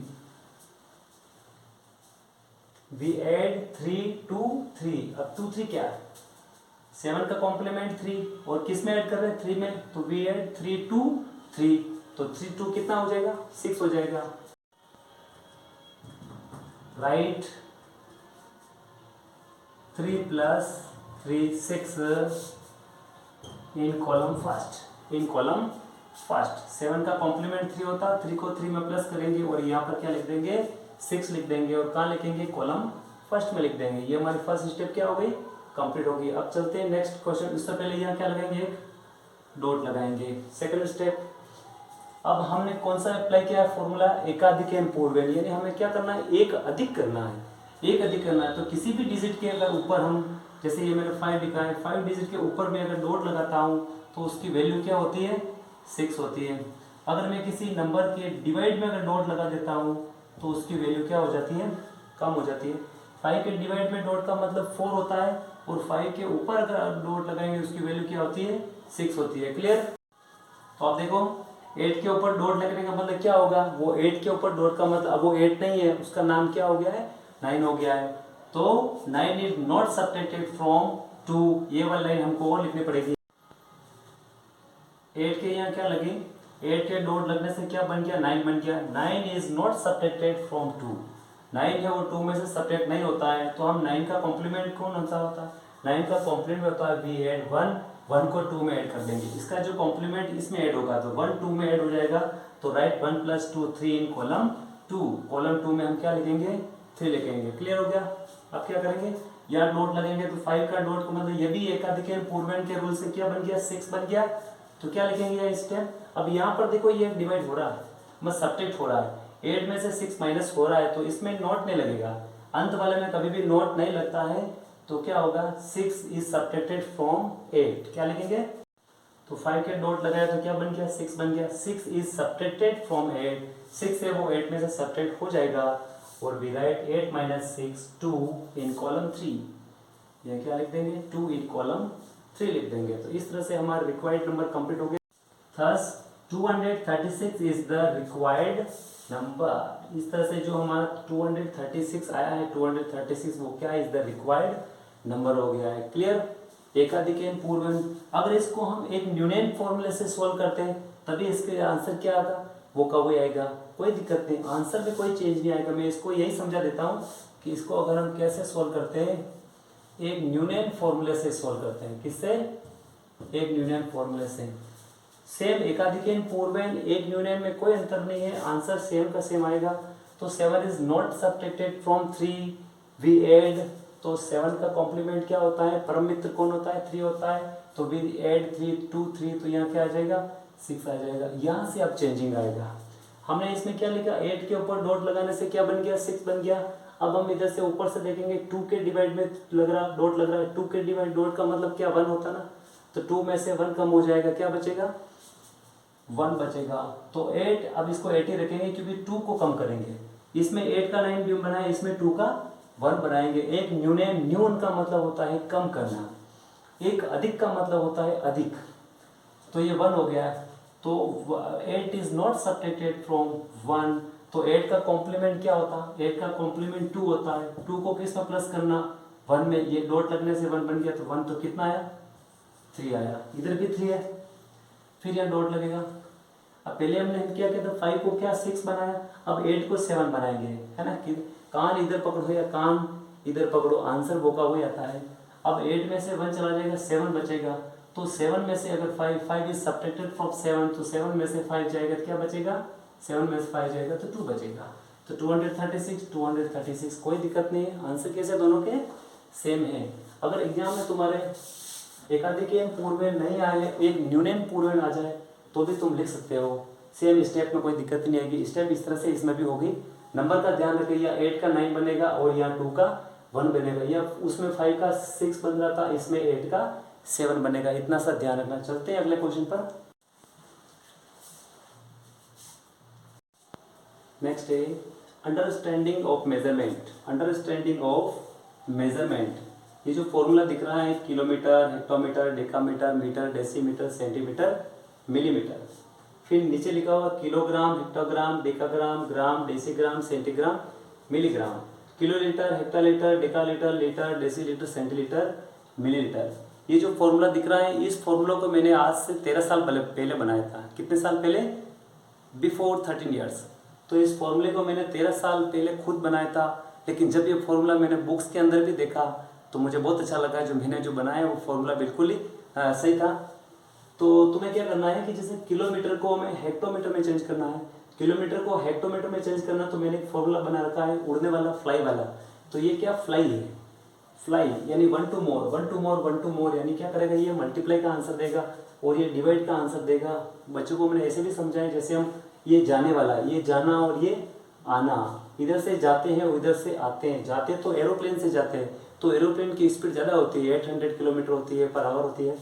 we add 3 to 3। अब 2 3 क्या है, 7 का कॉम्प्लीमेंट 3 और किस में ऐड कर रहे हैं 3 में, तो वी ऐड 3 to 3, तो 3 2 कितना हो जाएगा 6 हो जाएगा। राइट 3 plus 3 6 इन कॉलम फर्स्ट, इन कॉलम फर्स्ट। 7 का कॉम्प्लीमेंट 3 होता है, 3 को 3 में प्लस करेंगे और यहाँ पर क्या लिख देंगे 6 लिख देंगे, और कहाँ लिखेंगे कॉलम फर्स्ट में लिख देंगे। ये हमारी फर्स्ट स्टेप क्या हो गई कंप्लीट होगी। अब चलते हैं नेक्स्ट क्वेश्चन। इससे पहले यहाँ क्या लगाएंगे एक डॉट लगाएंगे। सेकंड स्टेप, अब हमने कौन सा अप्लाई किया है फॉर्मूला, एकाधिक पूर्वेन, यानी हमें क्या करना है एक अधिक करना है, एक अधिक करना है। तो किसी भी डिजिट के अगर ऊपर हम, जैसे ये मैंने 5 लिखा है, 5 डिजिट के ऊपर में अगर डॉट लगाता हूँ तो उसकी वैल्यू क्या होती है 6 होती है। अगर मैं किसी नंबर के डिवाइड में अगर डॉट लगा देता हूँ तो उसकी वैल्यू क्या हो जाती है कम हो जाती है। 5 के डिवाइड में डॉट का मतलब 4 होता है, और 5 के ऊपर अगर डॉट लगाएंगे उसकी वैल्यू क्या होती है 6 होती है। क्लियर। तो आप देखो 8 के ऊपर डॉट लगने का मतलब क्या होगा, वो 8 के ऊपर डॉट का मतलब अब वो 8 नहीं है, उसका नाम क्या हो गया है 9 हो गया है। तो 9 इज नॉट सब्ट्रैक्टेड फ्रॉम 2, ये वाली लाइन हमको और लिखनी पड़ेगी। 8 के यहाँ क्या लगी, 8 के डॉट लगने से क्या बन गया 9 बन गया। 9 इज नॉट सब्ट्रैक्टेड फ्रॉम 2, 9 है वो 2 में से सब्ट्रैक्ट नहीं होता है। तो हम 9 का कॉम्प्लीमेंट कौन सा होता है, 9 का कॉम्प्लीमेंट होता है वी ऐड 1, 1 को 2 में ऐड कर देंगे, इसका जो कॉम्प्लीमेंट इसमें ऐड होगा तो 1 2 में ऐड हो जाएगा। तो राइट 1 + 2 3 इन कॉलम 2, कॉलम 2 में हम क्या लिखेंगे 3 लिखेंगे। क्लियर हो गया। अब क्या करेंगे, यहाँ डॉट लगेंगे तो 5 का डॉट का मतलब ये भी एकाधिक पूर्वेन के रूल से क्या बन गया 6 बन गया। तो क्या लिखेंगे इस टाइम, अब यहाँ पर देखो ये डिवाइड हो रहा है, मतलब सब्ट्रैक्ट हो रहा है, 8 में से 6 माइनस हो रहा है, तो इसमें नोट नहीं लगेगा। अंत वाले में कभी भी नोट नहीं लगता है, तो क्या होगा 6 इज सब्ट्रैक्टेड फ्रॉम 8, क्या लिखेंगे? तो 5 के डॉट लगाया तो क्या बन गया 6 बन गया। 6 इज सब्ट्रैक्टेड फ्रॉम 8, 6 है वो 8 में से सब्ट्रैक्ट हो जाएगा और we write 8 minus 6 2 in column 3, ये क्या लिख देंगे 2 इन कॉलम 3 लिख देंगे। तो इस तरह से हमारा रिक्वायर्ड नंबर कंप्लीट हो गया। Thus 236 is the required number. इस तरह से जो हमारा 236 आया है 236 वो क्या इज द रिक्वायर्ड नंबर हो गया है। क्लियर? एकाधिक पूर्व, अगर इसको हम एक न्यूनन फॉर्मूले से सॉल्व करते हैं तभी इसके आंसर क्या आएगा वो कब आएगा, कोई दिक्कत नहीं, आंसर में कोई चेंज नहीं आएगा। मैं इसको यही समझा देता हूँ कि इसको अगर हम कैसे सॉल्व करते हैं, एक न्यूनन फॉर्मूले से सॉल्व करते हैं। किससे? एक न्यूनन फॉर्मूले से। सेम एकाधिक पूर्वेन एक न्यूनन में कोई अंतर नहीं है, आंसर सेम का सेम आएगा। तो 7 is not subtracted from 3, we add, तो 7 का कॉम्प्लीमेंट क्या होता है, परम मित्र कौन होता है 3 होता है, तो वी एड 3 2 3, तो यहाँ क्या आ जाएगा 6 आ जाएगा। यहाँ से अब चेंजिंग आएगा। हमने इसमें क्या लिखा 8 के ऊपर डॉट लगाने से क्या बन गया 6 बन गया। अब हम इधर से ऊपर से देखेंगे 2 के डिवाइड में लग रहा डॉट लग रहा है, 2 के डिवाइड डॉट का मतलब क्या 1 होता ना, तो 2 में से 1 कम हो जाएगा, क्या बचेगा 1 बचेगा। तो 8, अब इसको 8 ही रखेंगे क्योंकि 2 को कम करेंगे। इसमें 8 का 9 भी बना है, इसमें 2 का 1 बनाएंगे। एक न्यूनन, न्यून का मतलब होता है कम करना, एक अधिक का मतलब होता है अधिक, तो ये 1 हो गया। तो 8 इज नॉट सब्ट्रैक्टेड फ्रॉम 1, तो 8 का कॉम्प्लीमेंट क्या होता है, 8 का कॉम्प्लीमेंट 2 होता है। 2 को किस में प्लस करना 1 में, ये डॉट लगने से 1 बन गया, तो 1 तो कितना आया 3 आया, इधर भी 3 है, फिर यहाँ डॉट लगेगा। अब पहले हमने क्या किया था 5 को क्या 6 बनाया, अब 8 को 7 बनाएंगे, है ना। कि कान इधर पकड़ो या कान इधर पकड़ो, आंसर वो का वही आता है। अब 8 में से 1 चला जाएगा 7 बचेगा, तो 7 में से अगर 5 इज सब्ट्रैक्टेड फ्रॉम 7, तो 7 में से 5 जाएगा तो क्या बचेगा 7 में से 5 जाएगा तो 2 बचेगा। तो 236 कोई दिक्कत नहीं है, आंसर कैसे दोनों के सेम है। अगर एग्जाम में तुम्हारे एकाधिक पूर्वेन नहीं आए, एक न्यूनन पूर्वेन आ जाए तो भी तुम लिख सकते हो, सेम स्टेप में कोई दिक्कत नहीं आएगी। स्टेप इस तरह से इसमें भी होगी। नंबर का ध्यान रखिए, या 8 का 9 बनेगा और यहाँ 2 का 1 बनेगा, या उसमें 5 का 6 बन रहा था, इसमें 8 का 7 बनेगा, इतना सा ध्यान रखना। चलते हैं अगले क्वेश्चन पर। नेक्स्ट है understanding of measurement. Understanding of measurement, ये जो फॉर्मूला दिख रहा है kilometre, hectometre, decametre, metre, decimetre, centimetre, millimetre, फिर नीचे लिखा हुआ kilogram, hectogram, decagram, gram, decigram, centigram, milligram, kilolitre, hectolitre, decalitre, litre, decilitre, centilitre, millilitre. ये जो फॉर्मूला दिख रहा है, इस फॉर्मूला को मैंने आज से 13 साल पहले बनाया था। कितने साल पहले? Before 13 years. तो इस फॉर्मूले को मैंने 13 साल पहले खुद बनाया था, लेकिन जब ये फॉर्मूला मैंने बुक्स के अंदर भी देखा तो मुझे बहुत अच्छा लगा। जो मैंने जो बनाया वो फॉर्मूला बिल्कुल ही सही था। तो तुम्हें क्या करना है कि जैसे किलोमीटर को हमें हेक्टोमीटर में चेंज करना है, किलोमीटर को हेक्टोमीटर में चेंज करना, तो मैंने एक फॉर्मूला बना रखा है उड़ने वाला, फ्लाई वाला। तो ये क्या फ्लाई है, फ्लाई यानी 1 to more, 1 to more, 1 to more, यानी क्या करेगा ये मल्टीप्लाई का आंसर देगा और ये डिवाइड का आंसर देगा। बच्चों को मैंने ऐसे भी समझाया, जैसे हम ये जाने वाला, ये जाना और ये आना, इधर से जाते हैं उधर से आते हैं। जाते तो एरोप्लेन से जाते हैं, तो एरोप्लेन की स्पीड ज़्यादा होती है, 800 किलोमीटर होती है पर आवर होती है,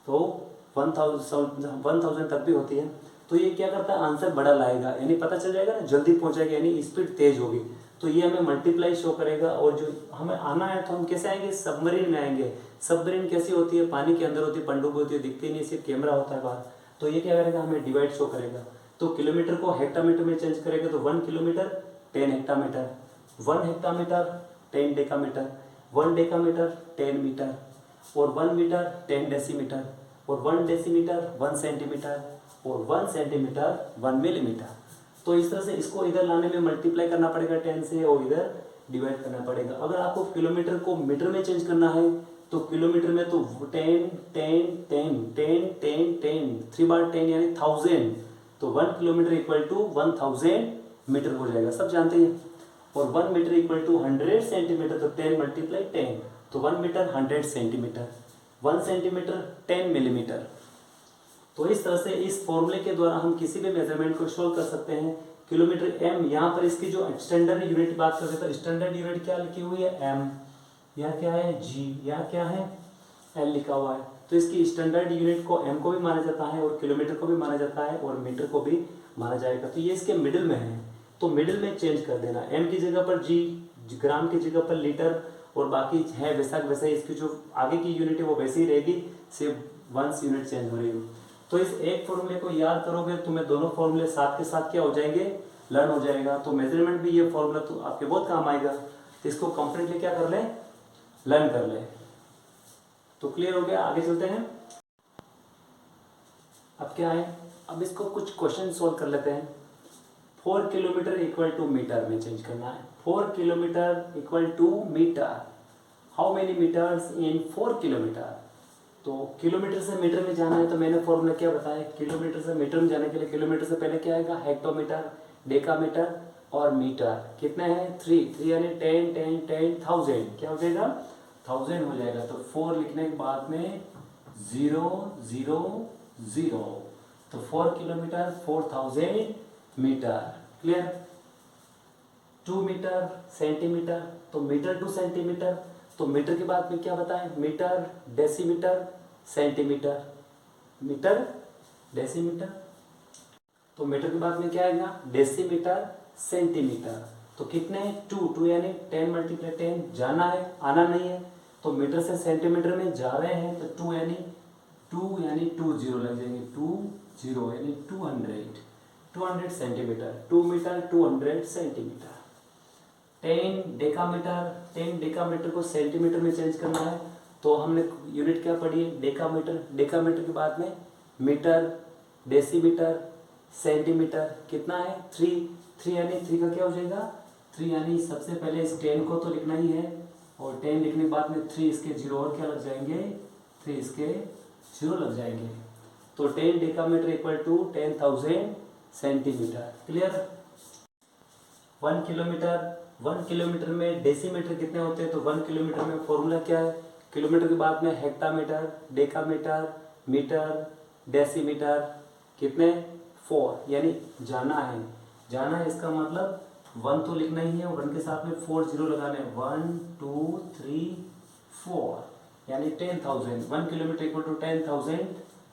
तो 1000 तक भी होती है। तो ये क्या करता है आंसर बड़ा लाएगा, यानी पता चल जाएगा ना, जल्दी पहुंचेगा, यानी स्पीड तेज होगी। तो ये हमें मल्टीप्लाई शो करेगा। और जो हमें आना है तो हम कैसे आएंगे, सबमरीन में आएंगे। सबमरीन कैसी होती है, पानी के अंदर होती है, पनडुब्बी होती है, दिखती नहीं, सिर्फ कैमरा होता है बाहर। तो ये क्या करेगा, हमें डिवाइड शो करेगा। तो किलोमीटर को हेक्टामीटर में चेंज करेगा, तो 1 kilometre 10 hectometre, 1 hectometre 10 decametre, 1 decametre 10 metre, और 1 मीटर 10 डेसीमीटर, और 1 डेसीमीटर 1 सेंटीमीटर, और 1 सेंटीमीटर 1 मिलीमीटर। तो इस तरह से इसको इधर लाने में मल्टीप्लाई करना पड़ेगा 10 से, और इधर डिवाइड करना पड़ेगा। अगर आपको किलोमीटर को मीटर में चेंज करना है तो किलोमीटर में तो 10 10 10 10 10 10 3 बार 10 यानी 1000, तो 1 किलोमीटर इक्वल टू 1000 मीटर हो जाएगा, सब जानते हैं। और 1 मीटर इक्वल टू 100 सेंटीमीटर, तो 10 मल्टीप्लाई 10, तो 1 मीटर 100 सेंटीमीटर, 1 सेंटीमीटर 10 मिलीमीटर। तो इस तरह से इस फॉर्मूले के द्वारा हम किसी भी मेजरमेंट को सोल्व कर सकते हैं। किलोमीटर एम, यहाँ पर इसकी जो स्टैंडर्ड यूनिट बात करते हैं तो स्टैंडर्ड यूनिट क्या लिखी हुई है एम, यहाँ क्या है जी, यहाँ क्या है एल लिखा हुआ है। तो इसकी स्टैंडर्ड यूनिट को एम को भी माना जाता है और किलोमीटर को भी माना जाता है और मीटर को भी माना जाएगा। तो ये इसके मिडिल में है, तो मिडिल में चेंज कर देना, एम की जगह पर जी, ग्राम की जगह पर लीटर, और बाकी है वैसा वैसा इसकी जो आगे की यूनिट है वो वैसे ही रहेगी, सिर्फ वंस यूनिट चेंज हो रही है। तो इस एक फॉर्मूले को याद करोगे तुम्हें दोनों फॉर्मूले साथ के साथ क्या हो जाएंगे, लर्न हो जाएगा। तो मेजरमेंट भी ये फॉर्मूला तो आपके बहुत काम आएगा। तो इसको कंप्लीटली क्या कर ले, लर्न कर ले। तो क्लियर हो गया, आगे चलते हैं। अब क्या है, अब इसको कुछ क्वेश्चन सोल्व कर लेते हैं। 4 किलोमीटर इक्वल टू मीटर में चेंज करना है। 4 kilometre equal to metre, how many metres in 4 kilometre. तो किलोमीटर से मीटर में जाना है, तो मैंने फॉर्मूला क्या बताया, किलोमीटर से मीटर में जाने के लिए किलोमीटर से पहले क्या आएगा, हेक्टोमीटर, डेकामीटर और मीटर। कितने हैं 3 यानी 10 10 10 1000, क्या हो जाएगा 1000 हो जाएगा। तो 4 लिखने के बाद में 0 0 0, तो 4 kilometre 4000 metre. Clear. 2 metre centimetre, तो मीटर टू सेंटीमीटर, तो मीटर के बाद में क्या बताएं, metre decimetre centimetre, metre decimetre. तो मीटर के बाद में क्या आएगा, डेसीमीटर सेंटीमीटर। तो कितने 2 यानी 10 मल्टीप्लाई 10, जाना है आना नहीं है। तो मीटर से सेंटीमीटर में जा रहे हैं, तो 2 यानी 2 जीरो लग जाएंगे, 2 0 यानी 200 centimetre, 2 metre 200 centimetre. 10 decametre, 10 decametre को सेंटीमीटर में चेंज करना है, तो हमने यूनिट क्या पढ़ी है, डेकामीटर। डेकामीटर के बाद में मीटर डेसीमीटर सेंटीमीटर, कितना है 3 यानी 3 का क्या हो जाएगा 3 यानी सबसे पहले इस 10 को तो लिखना ही है, और 10 लिखने के बाद में 3 इसके 0 और क्या लग जाएंगे, 3 इसके 0 लग जाएंगे। तो 10 decametre equal to 10,000 centimetre. Clear. 1 kilometre में डेसीमीटर कितने होते हैं, तो 1 किलोमीटर में फॉर्मूला क्या है, किलोमीटर के बाद में हेक्टामीटर, डेकामीटर, मीटर, डेसीमीटर, कितने 4 यानी जाना है इसका मतलब 1 तो लिखना ही है, 1 के साथ में 4 0 लगाने, 1 2 3 4 यानी 10,000। 1 किलोमीटर इक्वल टू 10,000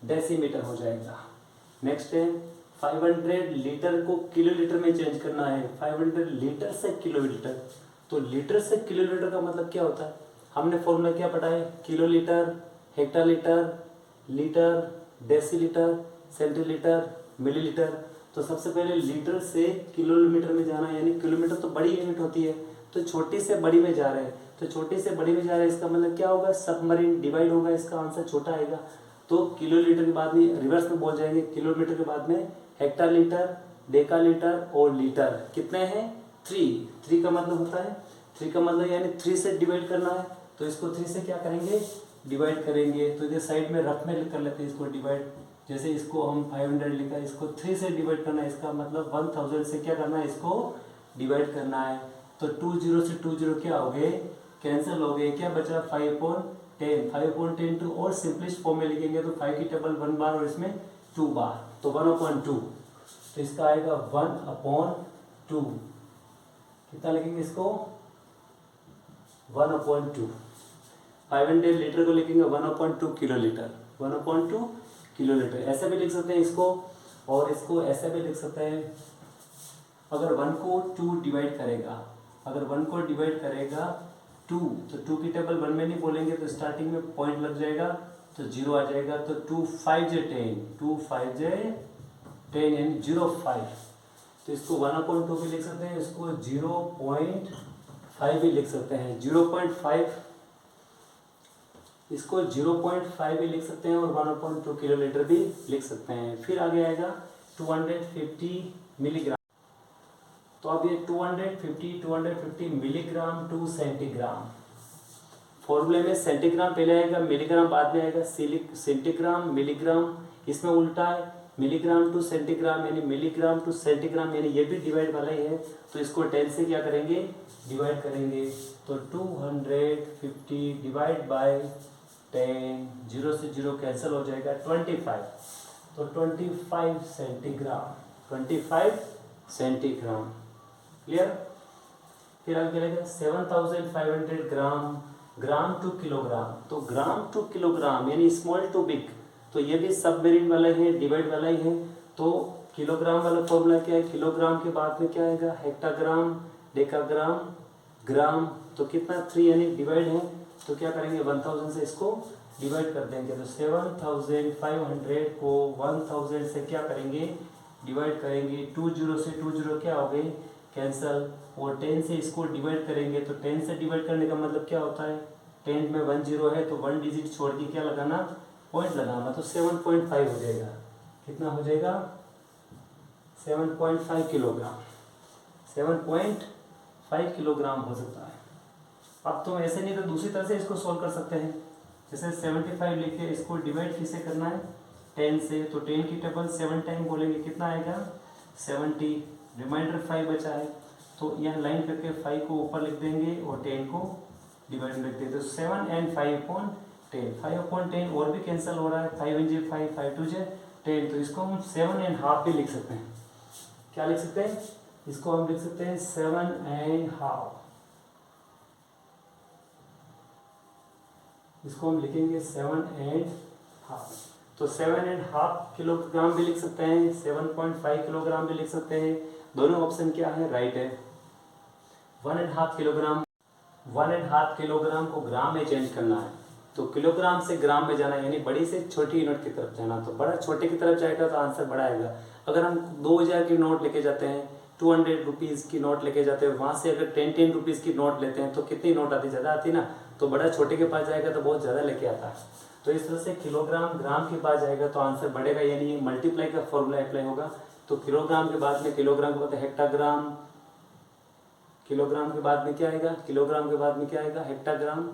डेसीमीटर हो जाएगा। नेक्स्ट है 500 लीटर को किलोलीटर में चेंज करना है। 500 लीटर से किलोलीटर, तो लीटर से किलोलीटर का मतलब क्या होता है, हमने फॉर्मूला क्या पढ़ा है, kilolitre, hectolitre, litre, decilitre, centilitre, millilitre. तो सबसे पहले लीटर से किलोमीटर में जाना, यानी किलोमीटर तो बड़ी यूनिट होती है, तो छोटी से बड़ी में जा रहे हैं, तो छोटी से बड़ी में जा रहे हैं, इसका मतलब क्या होगा, सबमरीन डिवाइड होगा, इसका आंसर छोटा आएगा। तो किलोलीटर के बाद में रिवर्स में बोल जाएंगे, किलोमीटर के बाद में हेक्टालीटर, डेकालीटर और लीटर। कितने हैं 3 का मतलब होता है, 3 का मतलब यानी 3 से डिवाइड करना है, तो इसको 3 से क्या करेंगे, डिवाइड करेंगे। तो इधर साइड में रफ में कर लेते हैं इसको डिवाइड, जैसे इसको हम 500 लिखा है, इसको 3 से डिवाइड करना है, इसका मतलब 1000 से क्या करना है, इसको डिवाइड करना है। तो 2 0 से 2 0 क्या हो गए, कैंसिल हो गए, क्या बचा 5/10, 5/10 टू, और सिंपलेस्ट फॉर्म में लिखेंगे तो 5 की टेबल 1 बार और इसमें 2 बार, तो 1/2, तो इसका आएगा 1/2। कितना लिखेंगे इसको 1/2। 500 लीटर को लिखेंगे 1/2 किलोलीटर, 1/2 किलोलीटर। ऐसे भी लिख सकते हैं इसको, और इसको ऐसे भी लिख सकते हैं, अगर 1 को 2 डिवाइड करेगा, अगर 1 को डिवाइड करेगा 2, तो 2 की टेबल 1 में नहीं बोलेंगे, तो स्टार्टिंग में पॉइंट लग जाएगा, तो 0 आ जाएगा। तो 2 5 10, 2 5 10 यानी 0.5, तो इसको 1/2 भी लिख सकते हैं, इसको 0.5 भी लिख सकते हैं, 0.5, इसको 0.5 भी लिख सकते हैं, और 1/2 किलोलीटर भी लिख सकते हैं। फिर आगे आएगा 250 मिलीग्राम, तो अब ये 250 मिलीग्राम टू सेंटीग्राम। फॉर्मूले में सेंटीग्राम पहले आएगा, मिलीग्राम बाद में आएगा, सेंटीग्राम मिलीग्राम इसमें उल्टा है, मिलीग्राम टू सेंटीग्राम यानी मिलीग्राम टू सेंटीग्राम, यानी ये भी डिवाइड वाला ही है, तो इसको 10 से क्या करेंगे, डिवाइड करेंगे। तो 250 डिवाइड बाय 10, 0 से 0 कैंसिल हो जाएगा, 25, तो 25 सेंटीग्राम, 25 सेंटीग्राम। क्लियर। फिर आगे चलेगा 7500 ग्राम ग्राम टू किलोग्राम, तो ग्राम टू किलोग्राम यानी स्मॉल टू बिग, तो ये भी सब वेरिएंट वाला ही है, डिवाइड वाला ही है। तो किलोग्राम वाला फॉर्मूला क्या है, किलोग्राम के बाद में क्या आएगा, हेक्टाग्राम, डेकाग्राम, ग्राम, तो कितना 3 यानी डिवाइड है, तो क्या करेंगे 1000 से इसको डिवाइड कर देंगे, तो 7500 को 1000 से क्या करेंगे डिवाइड करेंगे, 20 से 20 क्या हो गए कैंसल, और 10 से इसको डिवाइड करेंगे, तो 10 से डिवाइड करने का मतलब क्या होता है, 10 में 1 0 है तो 1 डिजिट छोड़ के क्या लगाना, पॉइंट लगाना, तो 7.5 हो जाएगा, कितना हो जाएगा 7.5 किलोग्राम, 7.5 किलोग्राम हो सकता है। अब तो ऐसे नहीं तो दूसरी तरह से इसको सोल्व कर सकते हैं, जैसे 75 लिखे इसको डिवाइड किससे करना है 10 से, तो 10 की टेबल 7 टाइम बोलेंगे कितना आएगा 70, रिमाइंडर 5 बचा है, तो यहाँ लाइन करके 5 को ऊपर लिख देंगे और 10 को डिवाइड में लिख देंगे, तो 7 and 5/10, 5/10 और भी कैंसिल हो रहा है, 5 × 5, 5 × 10, तो इसको हम 7.5 भी लिख सकते हैं, क्या लिख सकते हैं, इसको हम लिख सकते हैं 7.5, इसको हम लिखेंगे 7.5, तो 7.5 किलोग्राम भी लिख सकते हैं, 7.5 किलोग्राम भी लिख सकते हैं, दोनों ऑप्शन क्या है राइट है। 1.5 किलोग्राम, 1.5 किलोग्राम को ग्राम में चेंज करना है, तो किलोग्राम से ग्राम में जाना यानी बड़ी से छोटी यूनिट की तरफ जाना, तो बड़ा छोटे की तरफ जाएगा तो आंसर बड़ा आएगा। अगर हम 2000 की नोट लेके जाते हैं, 200 रुपीज़ की नोट लेके जाते हैं, वहाँ से अगर 10 रुपीज़ की नोट लेते हैं तो कितनी नोट आती, ज़्यादा आती ना, तो बड़ा छोटे के पास जाएगा तो बहुत ज़्यादा लेके आता है, तो इस तरह से किलोग्राम ग्राम के पास जाएगा तो आंसर बढ़ेगा, यानी मल्टीप्लाई का फॉर्मूला अप्लाई होगा, तो किलोग्राम के बाद में किलोग्राम के बाद हेक्टाग्राम, किलोग्राम के बाद में क्या आएगा, किलोग्राम के बाद में क्या आएगा हेक्टाग्राम,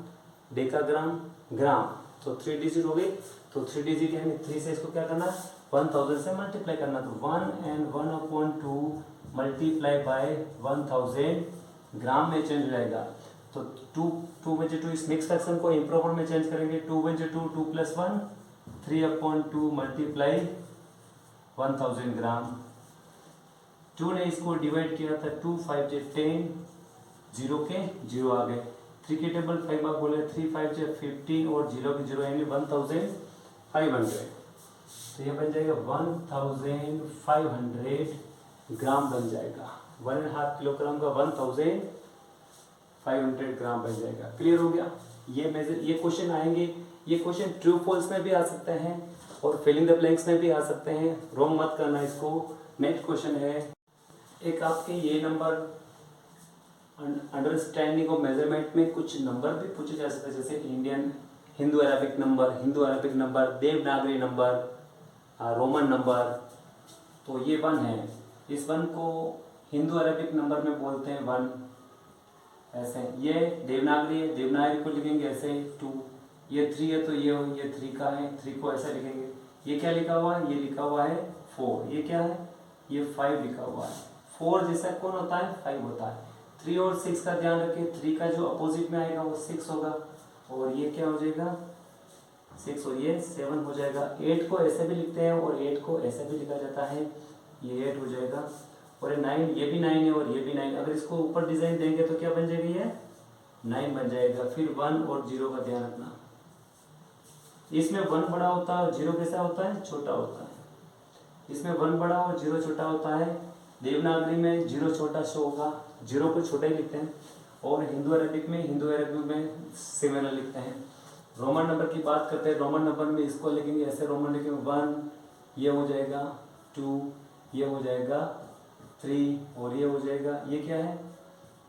डेकाग्राम, ग्राम, तो 3 डिजिट हो गई, तो 3 डिजिट यानी 3 से इसको क्या करना 1000 से मल्टीप्लाई करना, तो 1 and 1/2 मल्टीप्लाई बाय 1000 ग्राम में चेंज हो जाएगा, तो 2 में 2 इस मिक्स फ्रैक्शन को इम्प्रॉपर में चेंज करेंगे, 2 में 2 2 + 1 3/2 मल्टीप्लाई 1000 ग्राम, 2 ने इसको डिवाइड किया था 2 5 10, 0 के 0 आ गए, 3 की टेबल 5 आप बोले, 3 5 15 और 0 के 0 यानी 1500, तो ये बन जाएगा 1500 ग्राम बन जाएगा, 1.5 किलोग्राम का 1500 ग्राम बन जाएगा। क्लियर हो गया, ये मेजर, ये क्वेश्चन आएंगे, ये क्वेश्चन ट्रू फॉल्स में भी आ सकते हैं और फिलिंग द ब्लैंक्स में भी आ सकते हैं, रॉन्ग मत करना इसको। नेक्स्ट क्वेश्चन है एक आपके ये नंबर अंडरस्टैंडिंग ऑफ मेजरमेंट में कुछ नंबर भी पूछे जा सकते हैं, जैसे Indian Hindu Arabic number, Devanagari number, Roman number, तो ये 1 है, इस 1 को हिंदू अरबिक नंबर में बोलते हैं 1, ऐसे, ये देवनागरी है, देवनागरी को लिखेंगे ऐसे 2, ये 3 है तो ये 3 का है, 3 को ऐसे लिखेंगे, ये क्या लिखा हुआ है, ये लिखा हुआ है 4, ये क्या है, ये 5 लिखा हुआ है, 4 जैसा कौन होता है 5 होता है, 3 और 6 का ध्यान रखें, 3 का जो अपोजिट में आएगा वो 6 होगा, और ये क्या हो जाएगा 6 और ये 7 हो जाएगा, 8 को ऐसे भी लिखते हैं और 8 को ऐसे भी लिखा जाता है, ये 8 हो जाएगा, और ये 9, ये भी 9 है और ये भी 9, अगर इसको ऊपर डिजाइन देंगे तो क्या बन जाएगी, ये 9 बन जाएगा। फिर 1 और 0 का ध्यान रखना, इसमें 1 बड़ा होता है और 0 कैसा होता है, छोटा होता है, इसमें 1 बड़ा और 0 छोटा होता है, देवनागरी में 0 छोटा शो होगा, 0 को छोटा ही लिखते हैं, और हिंदू अरबिक में सिमिलर लिखते हैं। रोमन नंबर की बात करते हैं, रोमन नंबर में इसको लिखेंगे ऐसे, रोमन लिखेंगे 1, ये हो जाएगा 2, ये हो जाएगा 3 और ये हो जाएगा, ये क्या है,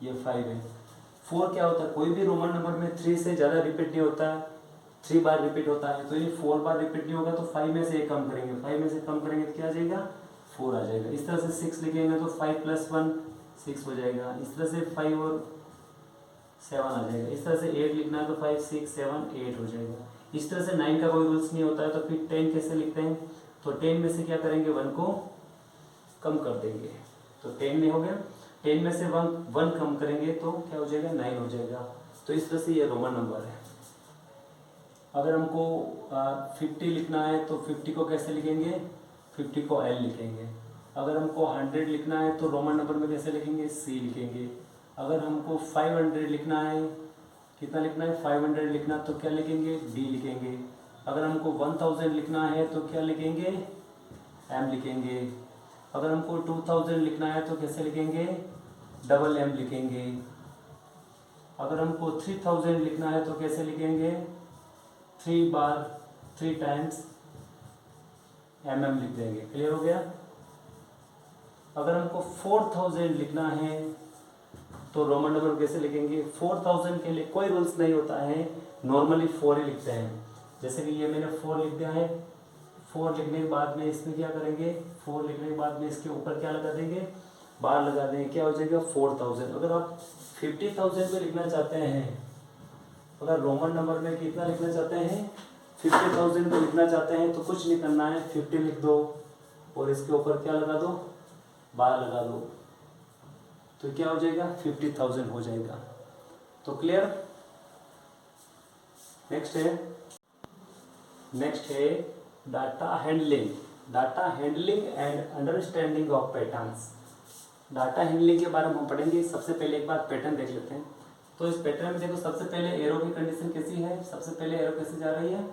ये 5 है। 4 क्या होता है, कोई भी रोमन नंबर में 3 से ज़्यादा रिपीट नहीं होता है, 3 बार रिपीट होता है, तो ये 4 बार रिपीट नहीं होगा, तो 5 में से 1 कम करेंगे, 5 में से कम करेंगे तो क्या आ जाएगा 4 आ जाएगा। इस तरह से 6 लिखेंगे तो 5 + 1 6 हो जाएगा, इस तरह से 5 और 7 आ जाएगा, इस तरह से 8 लिखना है तो 5 6 7 8 हो जाएगा। इस तरह से 9 का कोई रूल्स नहीं होता है, तो फिर 10 कैसे लिखते हैं, तो 10 में से क्या करेंगे 1 को कम कर देंगे, तो 10 में हो गया, 10 में से 1 कम करेंगे तो क्या हो जाएगा 9 हो जाएगा। तो इस तरह से ये रोमन नंबर है। अगर हमको 50 लिखना है तो 50 को कैसे लिखेंगे, 50 को L लिखेंगे। अगर हमको 100 लिखना है तो रोमन नंबर में कैसे लिखेंगे, C लिखेंगे। अगर हमको 500 लिखना है कितना लिखना है 500 लिखना, तो क्या लिखेंगे डी लिखेंगे। अगर हमको 1000 लिखना है तो क्या लिखेंगे एम लिखेंगे। अगर हमको 2000 लिखना है तो कैसे लिखेंगे डबल एम लिखेंगे। अगर हमको 3000 लिखना है तो कैसे लिखेंगे 3 बार 3 टाइम्स mm लिख देंगे। क्लियर हो गया। अगर हमको 4000 लिखना है तो रोमन नंबर कैसे लिखेंगे। 4000 के लिए कोई रूल्स नहीं होता है, नॉर्मली 4 ही लिखते हैं। जैसे कि ये मैंने 4 लिख दिया है, 4 लिखने के बाद में इसमें क्या करेंगे 4 लिखने के बाद में इसके ऊपर क्या लगा देंगे बार लगा देंगे, क्या हो जाएगा 4000। अगर आप 50,000 पे लिखना चाहते हैं, अगर रोमन नंबर में कितना लिखना चाहते हैं 50,000 पे लिखना चाहते हैं तो कुछ नहीं करना है 50 लिख दो और इसके ऊपर क्या लगा दो बार लगा दो, तो क्या हो जाएगा 50,000 हो जाएगा। तो क्लियर। नेक्स्ट है data handling. Data handling and understanding of patterns. Data handling के बारे में हम पढ़ेंगे। सबसे पहले एक बार पैटर्न देख लेते हैं। तो इस पैटर्न में देखो सबसे पहले एरो की कंडीशन कैसी है। सबसे पहले एरो कैसे जा रही है,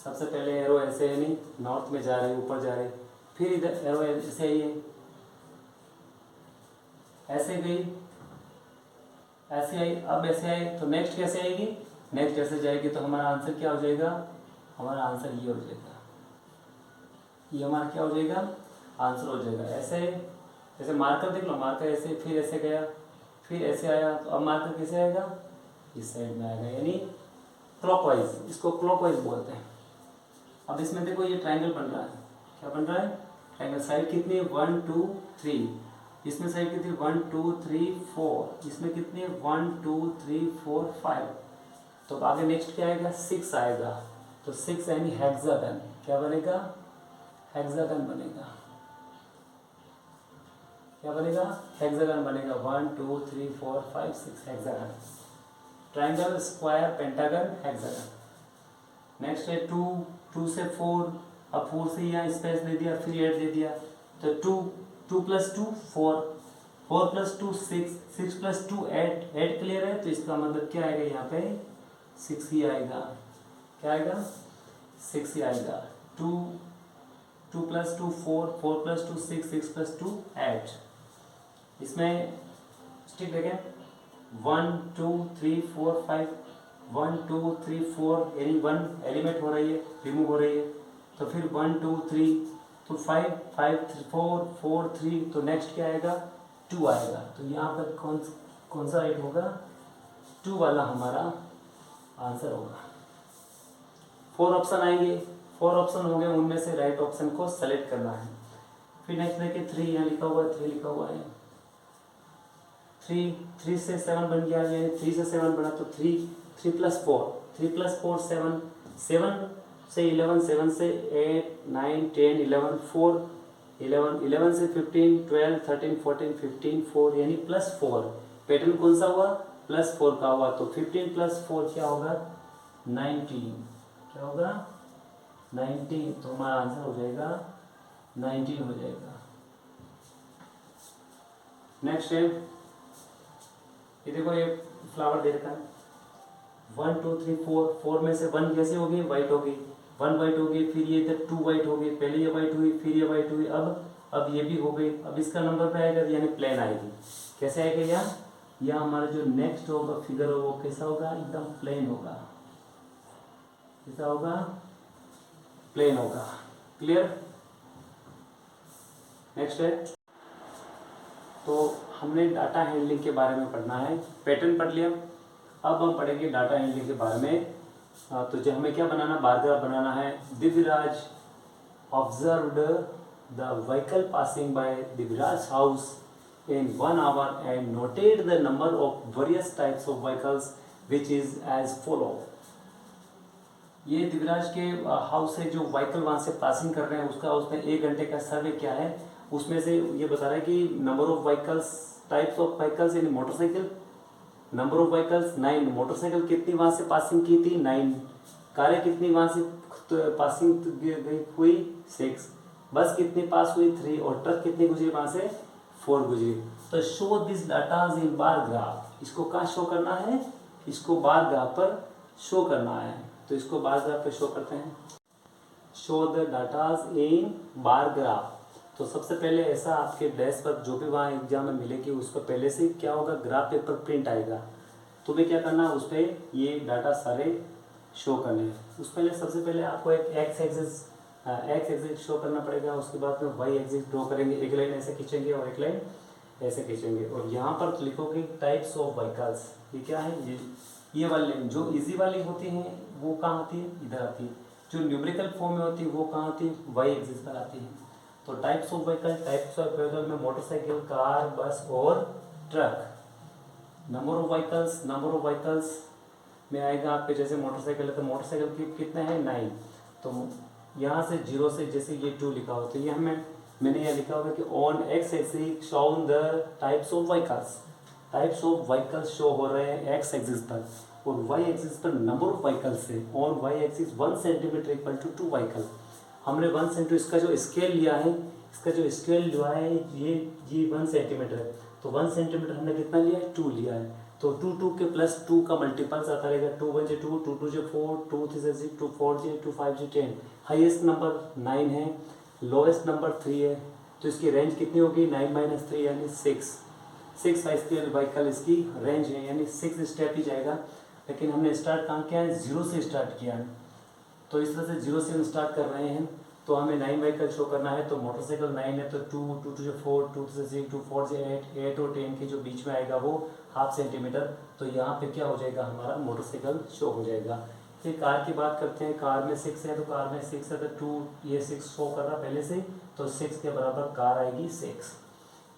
सबसे पहले एरो ऐसे है नहीं नॉर्थ में जा रही है ऊपर जा रही है, फिर इधर एरो ऐसे आई है ऐसे गई ऐसे आई, अब ऐसे आई, तो नेक्स्ट कैसे आएगी नेक्स्ट ऐसे जाएगी, तो हमारा आंसर क्या हो जाएगा हमारा आंसर ये हो जाएगा, ये हमारा क्या हो जाएगा आंसर हो जाएगा। ऐसे जैसे मार्कर देख लो, मार्कर ऐसे फिर ऐसे गया फिर ऐसे आया, तो अब मार्कर कैसे आएगा इस साइड में आएगा, यानी क्लॉकवाइज, इसको क्लॉकवाइज बोलते हैं। अब इसमें देखो ये ट्रायंगल बन रहा है, क्या बन रहा है ट्रायंगल। साइड कितनी है 1 2 3, इसमें साइड कितनी 1 2 3 4, इसमें कितनी 1 2 3 4 5, तो आगे नेक्स्ट क्या आएगा 6 आएगा, तो 6 यानी हेक्सागन, क्या बनेगा हेक्सागन बनेगा, क्या बनेगा हेक्सागन बनेगा 1 2 3 4 5 6 hexagon. Triangle square pentagon hexagon. Next है 2 2 से 4, अब 4 से यहाँ स्पेस दे दिया फिर 8 दे दिया, तो 2 2 + 2 4 4 + 2 6 6 + 2 8 8 क्लियर है, तो इसका मतलब क्या आएगा यहाँ पे 6 ही आएगा, क्या आएगा 6 ही आएगा। 2 2 + 2 4 4 + 2 6 6 + 2 8, इसमें स्टिक देखें 1 2 3 4 5 1 2 3 4 यानी 1 एलिमेंट हो रही है रिमूव हो रही है, तो फिर 1 2 3 तो 5 5 4 4 3, तो नेक्स्ट क्या आएगा 2 आएगा, तो यहाँ पर कौन सा राइट होगा 2 वाला हमारा आंसर होगा। 4 ऑप्शन आएंगे, 4 ऑप्शन होंगे, उनमें से राइट ऑप्शन को सेलेक्ट करना है। फिर नेक्स्ट देखिए 3 यहाँ लिखा हुआ है 3 लिखा हुआ है, 3 से 7 बन गया, यानी 3 से 7 बना, तो 3 + 4 3 + 4 7 7 से 11 7 से 8 9 10 11 4 11 11 से 15 12 13 14 15 4 यानी +4। पैटर्न कौन सा हुआ +4 का हुआ, तो 15 + 4 क्या होगा 19, क्या होगा 19, तो हमारा आंसर हो जाएगा 19 हो जाएगा। नेक्स्ट है ये देखो ये फ्लावर दे रखा है 1 2 3 4 4 में से 1 कैसे होगी वाइट होगी, 1 वाइट होगी, फिर ये इधर 2 वाइट होगी, पहले ये वाइट हुई फिर ये वाइट हुई, अब ये भी हो गई, अब इसका नंबर पे आएगा यानी प्लेन आएगी। कैसे आएगा या हमारा जो नेक्स्ट होगा फिगर वो कैसा होगा एकदम प्लेन होगा, कैसा होगा प्लेन होगा। क्लियर। नेक्स्ट है तो हमने डाटा हैंडलिंग के बारे में पढ़ना है, पैटर्न पढ़ लिया, अब हम पढ़ेंगे डाटा हैंडलिंग के बारे में। तो जो हमें क्या बनाना बारग्राफ बनाना है। Divyaraj observed the vehicle passing by Divyaraj house in 1 hour and noted the number of various types of vehicles which is as follow। ये दिव्यराज के हाउस से जो व्हीकल वहाँ से पासिंग कर रहे हैं उसका उसमें 1 घंटे का सर्वे क्या है, उसमें से ये बता रहा है कि number of vehicles types of vehicles यानी motorcycle, number of vehicles 9, motorcycle कितनी वहाँ से पासिंग की थी 9, कारें कितनी वहाँ से पासिंग गई हुई 6, बस कितनी पास हुई 3 और ट्रक कितनी गुजरी वहाँ से 4 गुजरी। तो show this datas in bar graph, इसको कहाँ शो करना है इसको बार ग्राफ पर शो करना है, तो इसको बार ग्राफ पे शो करते हैं। Show the datas in bar graph. तो सबसे पहले ऐसा आपके डेस्क पर जो भी वहाँ एग्जाम में मिलेगी उसको पहले से क्या होगा, ग्राफ पेपर प्रिंट आएगा। तो भी क्या करना है, उस पर ये डाटा सारे शो करने हैं। उस पहले सबसे पहले आपको एक एक्स एक्सिस शो करना पड़ेगा। उसके बाद में वाई एक्सिस ड्रॉ करेंगे, एक लाइन ऐसे खींचेंगे और एक लाइन ऐसे खींचेंगे। और यहाँ पर लिखोगे टाइप्स ऑफ व्हीकल्स। ये क्या है, ये वाली लाइन जो इजी वाली होती है वो कहाँ आती है, इधर आती है। जो न्यूमेरिकल फॉर्म में होती है वो कहाँ आती है, वाई एक्सिस पर आती है। तो टाइप्स ऑफ व्हीकल में मोटरसाइकिल, कार, बस और ट्रक। नंबर ऑफ व्हीकल्स में आएगा आपके, जैसे मोटरसाइकिल है तो मोटरसाइकिल की कितने हैं, 9। तो यहाँ से 0 से जैसे ये 2 लिखा हो तो ये मैंने यह लिखा होगा कि on X axis shown the types of vehicles show हो रहे हैं एक्स एक्सिस पर, और वाई एक्सिस पर नंबर ऑफ व्हीकल्स है। On Y axis 1 centimetre equal to 2 vehicle. हमने 1 सेंटीमीटर इसका जो स्केल लिया है, ये 1 सेंटीमीटर है। तो 1 सेंटीमीटर हमने कितना लिया है, 2 लिया है। तो 2 के प्लस 2 का मल्टीपल्स आता रहेगा, 2 1 2, 2 2 4, 2 3 6, 2 4 2 5 10। हाईएस्ट नंबर 9 है, लोएस्ट नंबर 3 है। तो इसकी रेंज कितनी होगी, 9 - 3 यानी 6 व्हीकल इसकी रेंज है, यानी 6 स्टेप ही जाएगा। लेकिन हमने स्टार्ट कहाँ किया है, 0 से स्टार्ट किया है। तो इस तरह से 0 से हम स्टार्ट कर रहे हैं। तो हमें 9 व्हीकल शो करना है। तो मोटरसाइकिल 9 है तो 2 2 2 4, 2 3 6, 2 4 8 और 10 के जो बीच में आएगा वो ½ सेंटीमीटर। तो यहाँ पे क्या हो जाएगा, हमारा मोटरसाइकिल शो हो जाएगा। फिर कार की बात करते हैं। कार में 6 है तो कार में 6 है तो 2, ये 6 शो कर रहा पहले से, तो 6 के बराबर कार आएगी 6।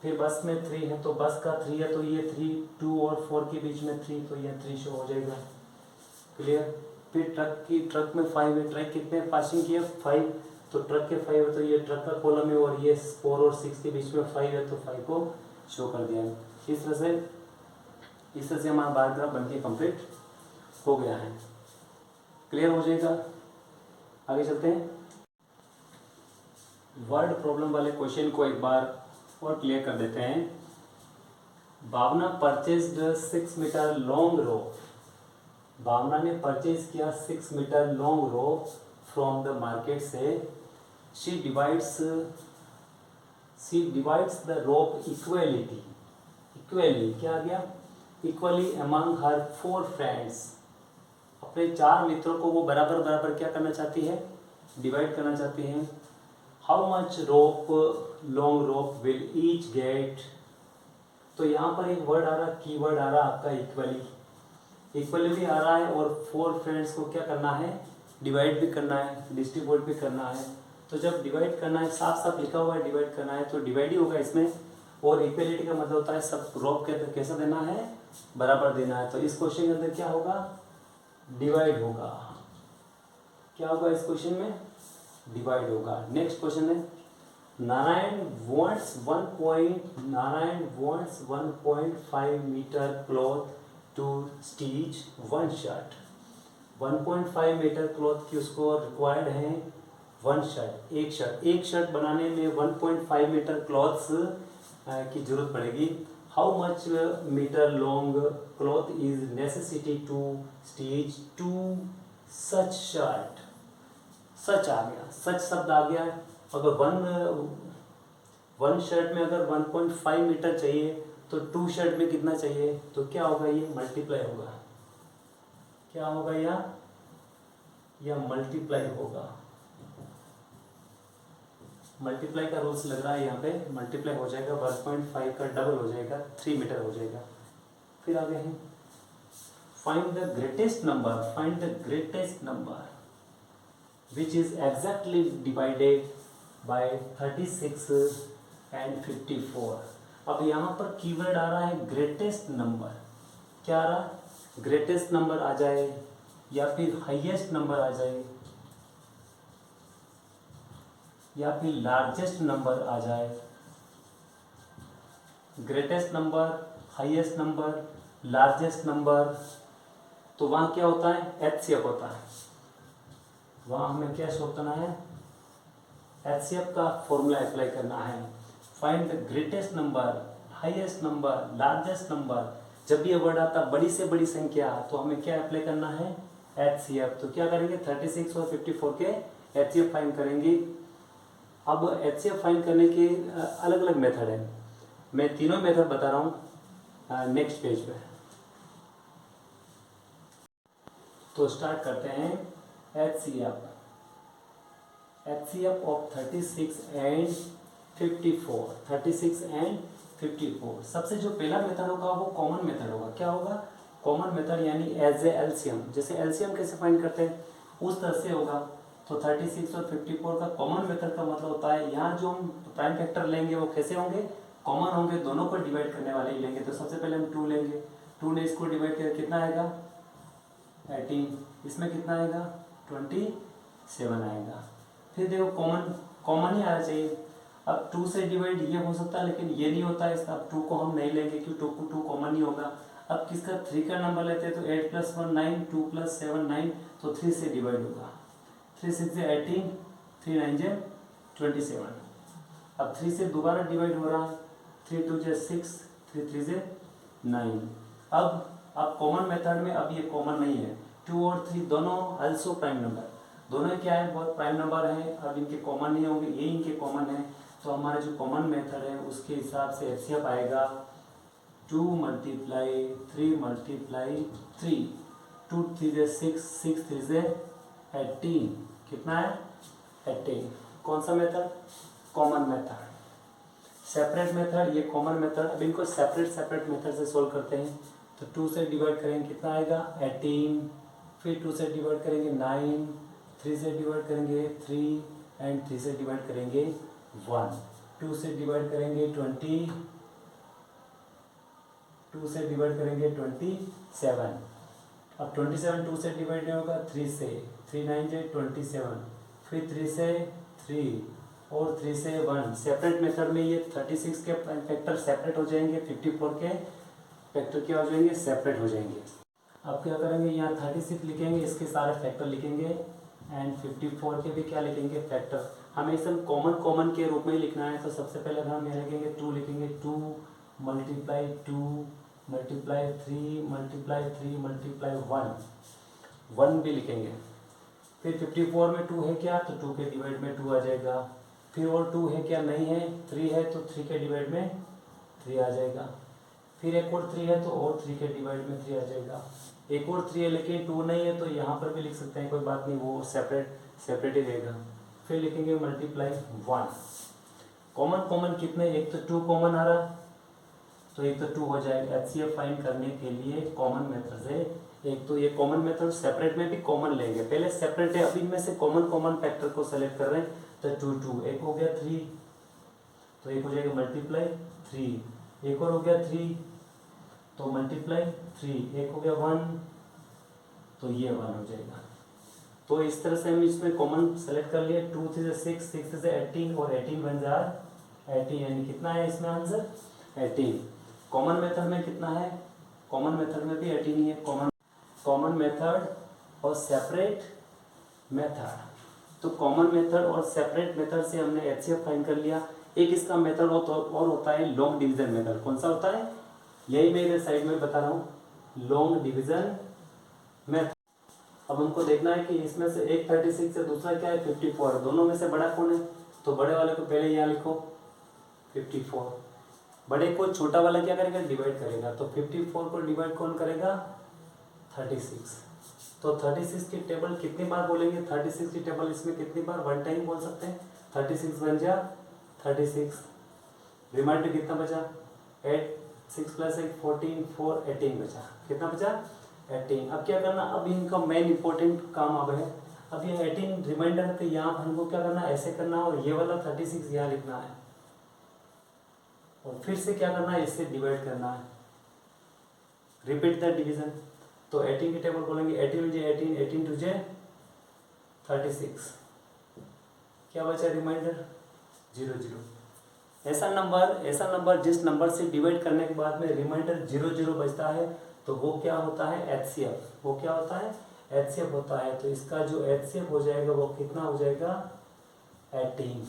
फिर बस में 3 है तो बस का 3 है तो ये 3, 2 और 4 के बीच में 3, तो ये 3 शो हो जाएगा। क्लियर। फिर ट्रक में 5 है, ट्रक कितने पासिंग किए, 5, तो ट्रक के 5 है तो ये ट्रक का कॉलम है, और ये 4 और 6 के बीच में 5 है तो 5 को शो कर दिया है। इस तरह से हमारा बार ग्राफ बनके कंप्लीट हो गया है। क्लियर हो जाएगा। आगे चलते हैं। वर्ड प्रॉब्लम वाले क्वेश्चन को एक बार और क्लियर कर देते हैं। Bhavna purchased 6 metre long rope. Bhavna ने परचेज किया 6 metre long rope from the market से। She divides the rope equally क्या आ गया, इक्वली अमंग हर 4 फ्रेंड्स। अपने 4 मित्रों को वो बराबर क्या करना चाहती है, डिवाइड करना चाहती हैं। How much long rope will each get. तो यहाँ पर एक वर्ड आ रहा, कीवर्ड आ रहा आपका इक्वली भी आ रहा है, और 4 फ्रेंड्स को क्या करना है, डिवाइड भी करना है, डिस्ट्रीब्यूट भी करना है। तो जब डिवाइड करना है, साफ लिखा हुआ है डिवाइड करना है, तो डिवाइड ही होगा इसमें। और इक्वलिटी का मतलब होता है सब रोप के अंदर कैसा देना है, बराबर देना है। तो इस क्वेश्चन के अंदर क्या होगा, डिवाइड होगा। क्या होगा इस क्वेश्चन में, डिवाइड होगा। नेक्स्ट क्वेश्चन है, Narayan wants 1.5 metre cloth to stitch 1 shirt. 1.5 metre cloth की उसको रिक्वायर्ड है 1 शर्ट, एक शर्ट बनाने में 1.5 मीटर क्लॉथ्स की जरूरत पड़ेगी। How much metre long cloth is necessity to stitch 2 such shirt. Such आ गया, सच शब्द आ गया। अगर वन शर्ट में अगर 1.5 मीटर चाहिए तो 2 शर्ट में कितना चाहिए, तो क्या होगा, ये मल्टीप्लाई होगा। क्या होगा, या मल्टीप्लाई होगा। मल्टीप्लाई का रूल्स लग रहा है यहाँ पे, मल्टीप्लाई हो जाएगा, 1.5 का डबल हो जाएगा, 3 मीटर हो जाएगा। फिर आगे है, find the greatest number which is exactly divided by 36 and 54। अब यहाँ पर कीवर्ड आ रहा है ग्रेटेस्ट नंबर। क्या आ रहा, ग्रेटेस्ट नंबर आ जाए या फिर हाईएस्ट नंबर आ जाए या फिर लार्जेस्ट नंबर आ जाए। Greatest number, highest number, largest number, तो वहाँ क्या होता है, एचसीएफ होता है। वहाँ हमें क्या शो करना है, एचसीएफ का फॉर्मूला अप्लाई करना है। Find the greatest number, highest number, largest number, जब भी ये वर्ड आता बड़ी से बड़ी संख्या तो हमें क्या अप्लाई करना है, HCF। तो क्या करेंगे 36 और 54 के HCF फाइंड करेंगे। अब HCF फाइंड करने के अलग अलग मेथड है, मैं तीनों मेथड बता रहा हूँ नेक्स्ट पेज पे। तो स्टार्ट करते हैं HCF ऑफ 36 एंड 54। 36 एंड 54 सबसे जो पहला मेथड होगा वो कॉमन मेथड होगा। क्या होगा, कॉमन मेथड, यानी एज ए एलसीएम। जैसे एलसीएम कैसे फाइंड करते हैं उस तरह से होगा। तो 36 और 54 का कॉमन मेथड का मतलब होता है यहाँ जो हम प्राइम फैक्टर लेंगे वो कैसे होंगे, कॉमन होंगे, दोनों को डिवाइड करने वाले ही लेंगे। तो सबसे पहले हम 2 लेंगे, 2 ने इसको डिवाइड किया कितना आएगा 18, इसमें कितना आएगा 27 आएगा। फिर देखो कॉमन ही आना चाहिए। अब 2 से डिवाइड ये हो सकता है लेकिन ये नहीं होता है इसका, अब 2 को हम नहीं लेंगे क्योंकि 2 कॉमन ही होगा। अब किसका 3 का नंबर लेते हैं तो 8 + 1 9, 2 + 7 9, तो 3 से डिवाइड होगा। 3 6 से 18, 3 9 से 27। अब 3 से दोबारा डिवाइड हो रहा है, 3 2 से 6, 3 3 से 9। अब कॉमन मेथड में अब ये कॉमन नहीं है, 2 और 3 दोनों अल्सो प्राइम नंबर, दोनों क्या है बहुत प्राइम नंबर है। अब इनके कॉमन नहीं होंगे, ये इनके कॉमन है। तो हमारा जो कॉमन मेथड है उसके हिसाब से एचसीएफ आएगा 2 × 3 × 3, 2 3 से 6, 6 3 से 18, कितना है 18। कौन सा method, common method. Separate method, ये कॉमन मेथड। अब इनको सेपरेट मेथड से सोल्व करते हैं। तो 2 से डिवाइड करेंगे कितना आएगा 18, फिर 2 से डिवाइड करेंगे 9, 3 से डिवाइड करेंगे 3 एंड 3 से डिवाइड करेंगे 1, 2 से डिवाइड करेंगे 20, 2 से डिवाइड करेंगे 27। अब 27 2 से डिवाइड नहीं होगा 3 से, 3 9 से 27, फिर 3 से 3 और 3 से 1। सेपरेट मेथड में ये 36 के फैक्टर सेपरेट हो जाएंगे, 54 के फैक्टर क्या हो जाएंगे, सेपरेट हो जाएंगे। अब क्या करेंगे, यहाँ 36 लिखेंगे, इसके सारे फैक्टर लिखेंगे एंड 54 के भी क्या लिखेंगे, फैक्टर। हमें इसे कॉमन के रूप में ही लिखना है। तो सबसे पहले हम यहाँ लिखेंगे 2 लिखेंगे, 2 × 2 × 3 × 3 × 1 भी लिखेंगे। फिर 54 में 2 है क्या, तो 2 के डिवाइड में 2 आ जाएगा। फिर और 2 है क्या, नहीं है, 3 है तो 3 के डिवाइड में 3 आ जाएगा। फिर एक और 3 है तो और 3 के डिवाइड में 3 आ जाएगा। एक और 3 है लेकिन 2 नहीं है तो यहाँ पर भी लिख सकते हैं, कोई बात नहीं, वो सेपरेट ही रहेगा। फिर लिखेंगे ×1। कॉमन कितने, एक तो 2 कॉमन आ रहा तो एक तो 2 हो जाएगा। एचसीएफ फाइंड करने के लिए कॉमन मेथड से, एक तो ये कॉमन मेथड, सेपरेट में भी कॉमन लेंगे, पहले सेपरेट है, अब इनमें से कॉमन फैक्टर को सेलेक्ट कर रहे हैं। तो 2 2 एक हो गया 3, तो एक हो जाएगा ×3, एक और हो गया 3 तो ×3, एक हो गया 1 तो ये 1 हो जाएगा। तो इस तरह से हम इसमें कॉमन सेलेक्ट कर लिए। 2 3 से 6, 6 से 18 और 18 बन जाए 18, यानी कितना है इसमें आंसर 18। कॉमन मेथड में कितना है, कॉमन मेथड में भी 18 ही है। कॉमन मेथड और सेपरेट मेथड। तो कॉमन मेथड और सेपरेट मेथड से हमने एचसीएफ फाइंड कर लिया। एक इसका मेथड और होता है लॉन्ग डिवीजन मेथड। कौन सा होता है, यही मैं इधर साइड में बता रहा हूँ, लॉन्ग डिवीजन मेथड। अब हमको देखना है कि इसमें से एक 36 से दूसरा क्या है 54, दोनों में से बड़ा कौन है। तो बड़े वाले को पहले यहाँ लिखो 54, बड़े को छोटा वाला क्या करेगा, डिवाइड करेगा। तो 54 को डिवाइड कौन करेगा 36। तो 36 की टेबल कितनी बार बोलेंगे, 36 की टेबल इसमें कितनी बार, 1 टाइम बोल सकते हैं। 36 बन जा 36, रिमाइंडर कितना बचा 8, 6 + 1 14, 4 18 बचा, कितना बचा 18। अब क्या करना, अब इनका मेन इंपॉर्टेंट काम अब है, अब ये 18 रिमाइंडर है तो यहाँ हमको क्या करना, ऐसे करना और ये वाला 36 यहाँ लिखना है और फिर से क्या करना है, इससे डिवाइड करना है, रिपीट द डिवीजन। तो 18 की टेबल बोलेंगे 18 × 18, 18 2 36, क्या बचा रिमाइंडर 0 0। ऐसा नंबर जिस नंबर से डिवाइड करने के बाद में रिमाइंडर 0 0 बचता है तो वो क्या होता है एचसीएफ, वो क्या होता है एचसीएफ होता है। तो इसका जो एचसीएफ हो जाएगा वो कितना हो जाएगा 18।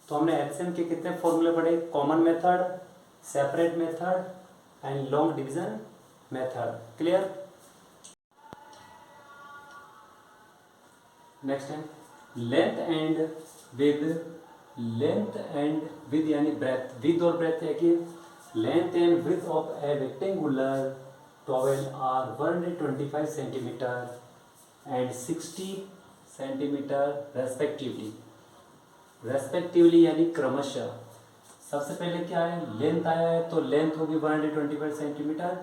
तो हमने एचसीएफ के कितने फॉर्मूले पढ़े, common method, separate method and long division method. Clear. Next है length and width. Length and width यानी ब्रेथ. विद और ब्रेथ है कि length and width of a rectangular towel are 125 centimetre and 60 centimetre respectively. Respectively यानी क्रमशः. सबसे पहले क्या है, लेंथ आया है तो लेंथ होगी 125 सेंटीमीटर.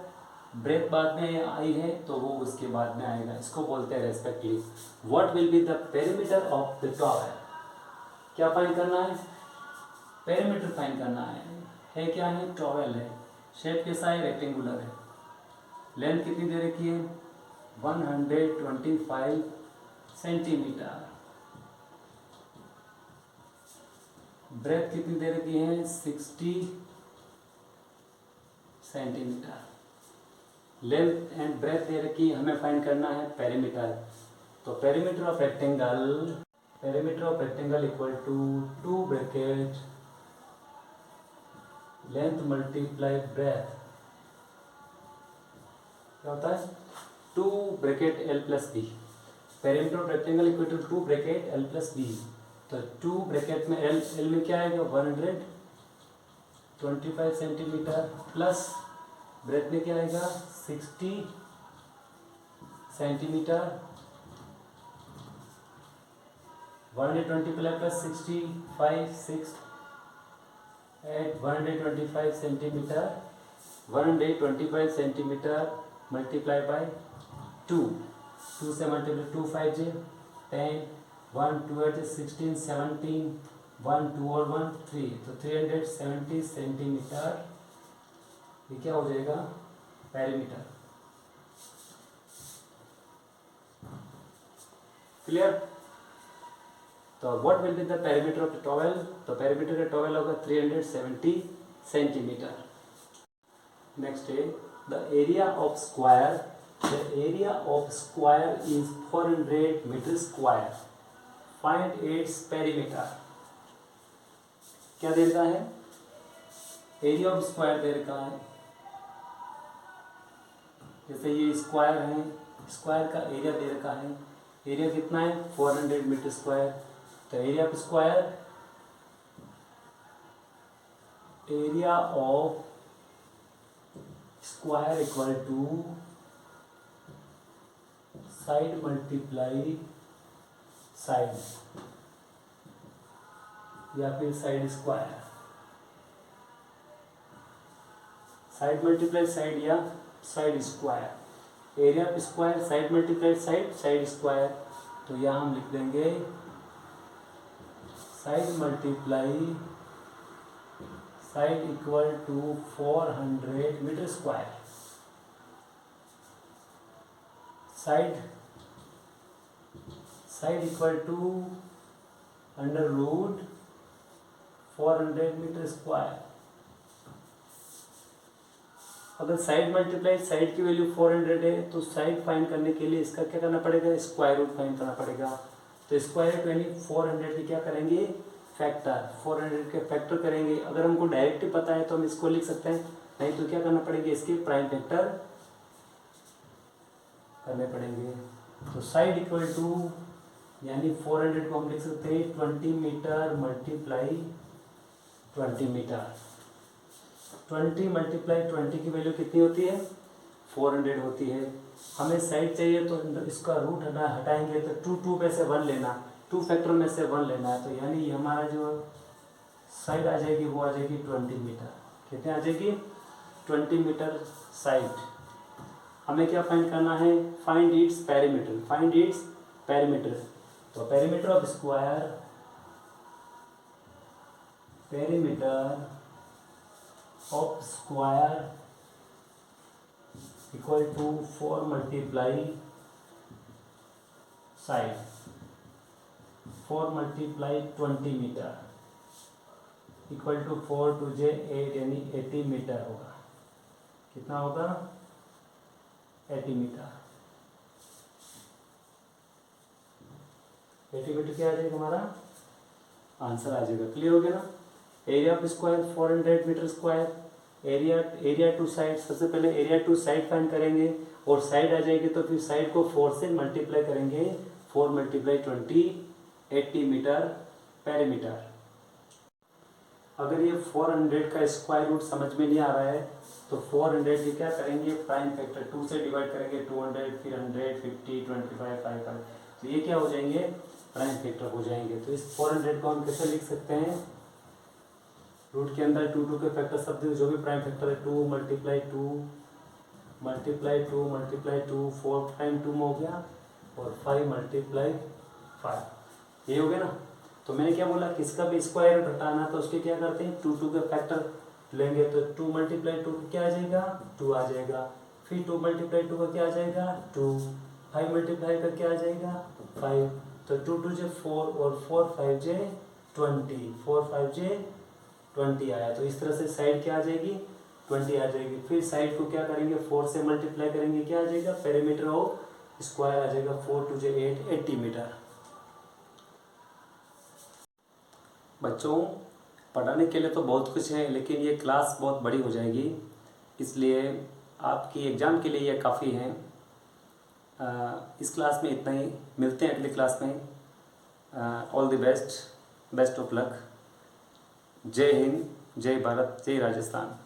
ब्रेथ बाद में आई है तो वो उसके बाद में आएगा. इसको बोलते हैं respectively. What will be the perimeter of the towel. क्या फाइंड करना है, पेरीमीटर फाइंड करना है क्या है, टॉवेल है. शेप कैसा है, रेक्टेंगुलर है. लेंथ कितनी दे रखी है 125 सेंटीमीटर. ब्रेथ कितनी दे रखी है 60 सेंटीमीटर. लेंथ एंड ब्रेथ दे रखी है, हमें फाइंड करना है पेरीमीटर. तो perimeter of rectangle equal to 2 bracket length multiply breadth. क्या होता है 2 bracket L plus B. Perimeter of rectangle equal to 2 bracket L plus B. तो 2 ब्रैकेट में एल में क्या आएगा 125 सेंटीमीटर प्लस ब्रेथ में क्या आएगा 60 centimetre. 120 plus 65 6 8 125 centimetre. 125 centimetre multiply by 2. 2 से मल्टीप्लाई 2 5 जे 10 1 2 8 16 17 1 2 और 1 3. तो 370 सेंटीमीटर ये क्या हो जाएगा पेरीमीटर. क्लियर. तो what will be the perimeter of the towel. तो पेरीमीटर का टॉवेल होगा 370 सेंटीमीटर. नेक्स्ट है the area of square. The area of square is 400 metre square. Find its perimeter. क्या दे रखा है, एरिया ऑफ स्क्वायर दे रखा है. जैसे ये स्क्वायर है, स्क्वायर का एरिया दे रखा है. एरिया कितना है 400 मीटर स्क्वायर. तो area of square, area of square equal to side multiply side या फिर side square. Side multiply side या side square. Area of square side multiply side side square. तो यहाँ हम लिख देंगे side multiply side equal to 400 metre square. Side equal to under root 400 metre square. अगर साइड मल्टीप्लाई साइड की वैल्यू 400 है तो साइड फाइंड करने के लिए इसका क्या करना पड़ेगा, स्क्वायर रूट फाइंड करना पड़ेगा. तो स्क्वायर रूट यानी 400 की क्या करेंगे फैक्टर. 400 के फैक्टर करेंगे. अगर हमको डायरेक्ट पता है तो हम इसको लिख सकते हैं, नहीं तो क्या करना पड़ेगा इसके प्राइम फैक्टर करने पड़ेंगे. तो साइड इक्वल टू यानी 400 को हम लिख सकते हैं 20 मीटर मल्टीप्लाई 20 मीटर. 20 मल्टीप्लाई 20 की वैल्यू कितनी होती है 400 होती है. हमें साइड चाहिए तो इसका रूट हटाएंगे तो 2 में से 1 लेना, 2 फैक्टर में से 1 लेना है. तो यानी हमारा जो साइड आ जाएगी वो आ जाएगी 20 मीटर. कितने आ जाएगी 20 मीटर साइड. हमें क्या फाइंड करना है, find its perimeter. Find its perimeter. तो perimeter of square, perimeter of square equal to 4 multiply side 4 multiply 20 metre equal to 4 2 जे 8 यानी 80 मीटर होगा. कितना होगा 80 मीटर. 80 मीटर क्या आ जाएगा हमारा आंसर आ जाएगा. क्लियर हो गया ना. Area of square 400 metre square. Area to side, सबसे पहले एरिया टू साइड फाइंड करेंगे और साइड आ जाएगी तो फिर साइड को 4 से मल्टीप्लाई करेंगे, 4 मल्टीप्लाई 20, 80 मीटर पेरीमीटर। अगर ये 400 का स्क्वायर रूट समझ में नहीं आ रहा है तो 400 की क्या करेंगे, प्राइम फैक्टर 2 से डिवाइड करेंगे, 200 फिर 100 50 25 55, तो ये क्या हो जाएंगे, प्राइम फैक्टर हो जाएंगे। तो इस 400 को हम कैसे लिख सकते हैं, रूट के अंदर 2 के फैक्टर सब जो भी प्राइम फैक्टर है 2 मल्टीप्लाई 2 मल्टीप्लाई 2 मल्टीप्लाई 2, 4 टाइम 2 में हो गया और 5 मल्टीप्लाई 5, ये हो गया ना। तो मैंने क्या बोला, किसका भी स्क्वायर रूट हटाना तो उसके क्या करते हैं, 2 के फैक्टर लेंगे, तो 2 मल्टीप्लाई 2 क्या आ जाएगा, 2 आ जाएगा, फिर 2 मल्टीप्लाई 2 का क्या आ जाएगा, 2, 5 मल्टीप्लाई का क्या आ जाएगा, 5, तो 2 2 जे 4 और 4 5 जे 20, 4 5 जे 20 आया। तो इस तरह से साइड क्या आ जाएगी, 20 आ जाएगी। फिर साइड को क्या करेंगे, 4 से मल्टीप्लाई करेंगे, क्या आ जाएगा, पेरीमीटर ऑफ स्क्वायर आ जाएगा, 4 2 जे 8, 80 मीटर। बच्चों पढ़ाने के लिए तो बहुत कुछ है, लेकिन ये क्लास बहुत बड़ी हो जाएगी, इसलिए आपकी एग्ज़ाम के लिए ये काफ़ी है। इस क्लास में इतना ही, मिलते हैं अगली क्लास में। All the best, best of luck. जय हिंद, जय भारत, जय राजस्थान।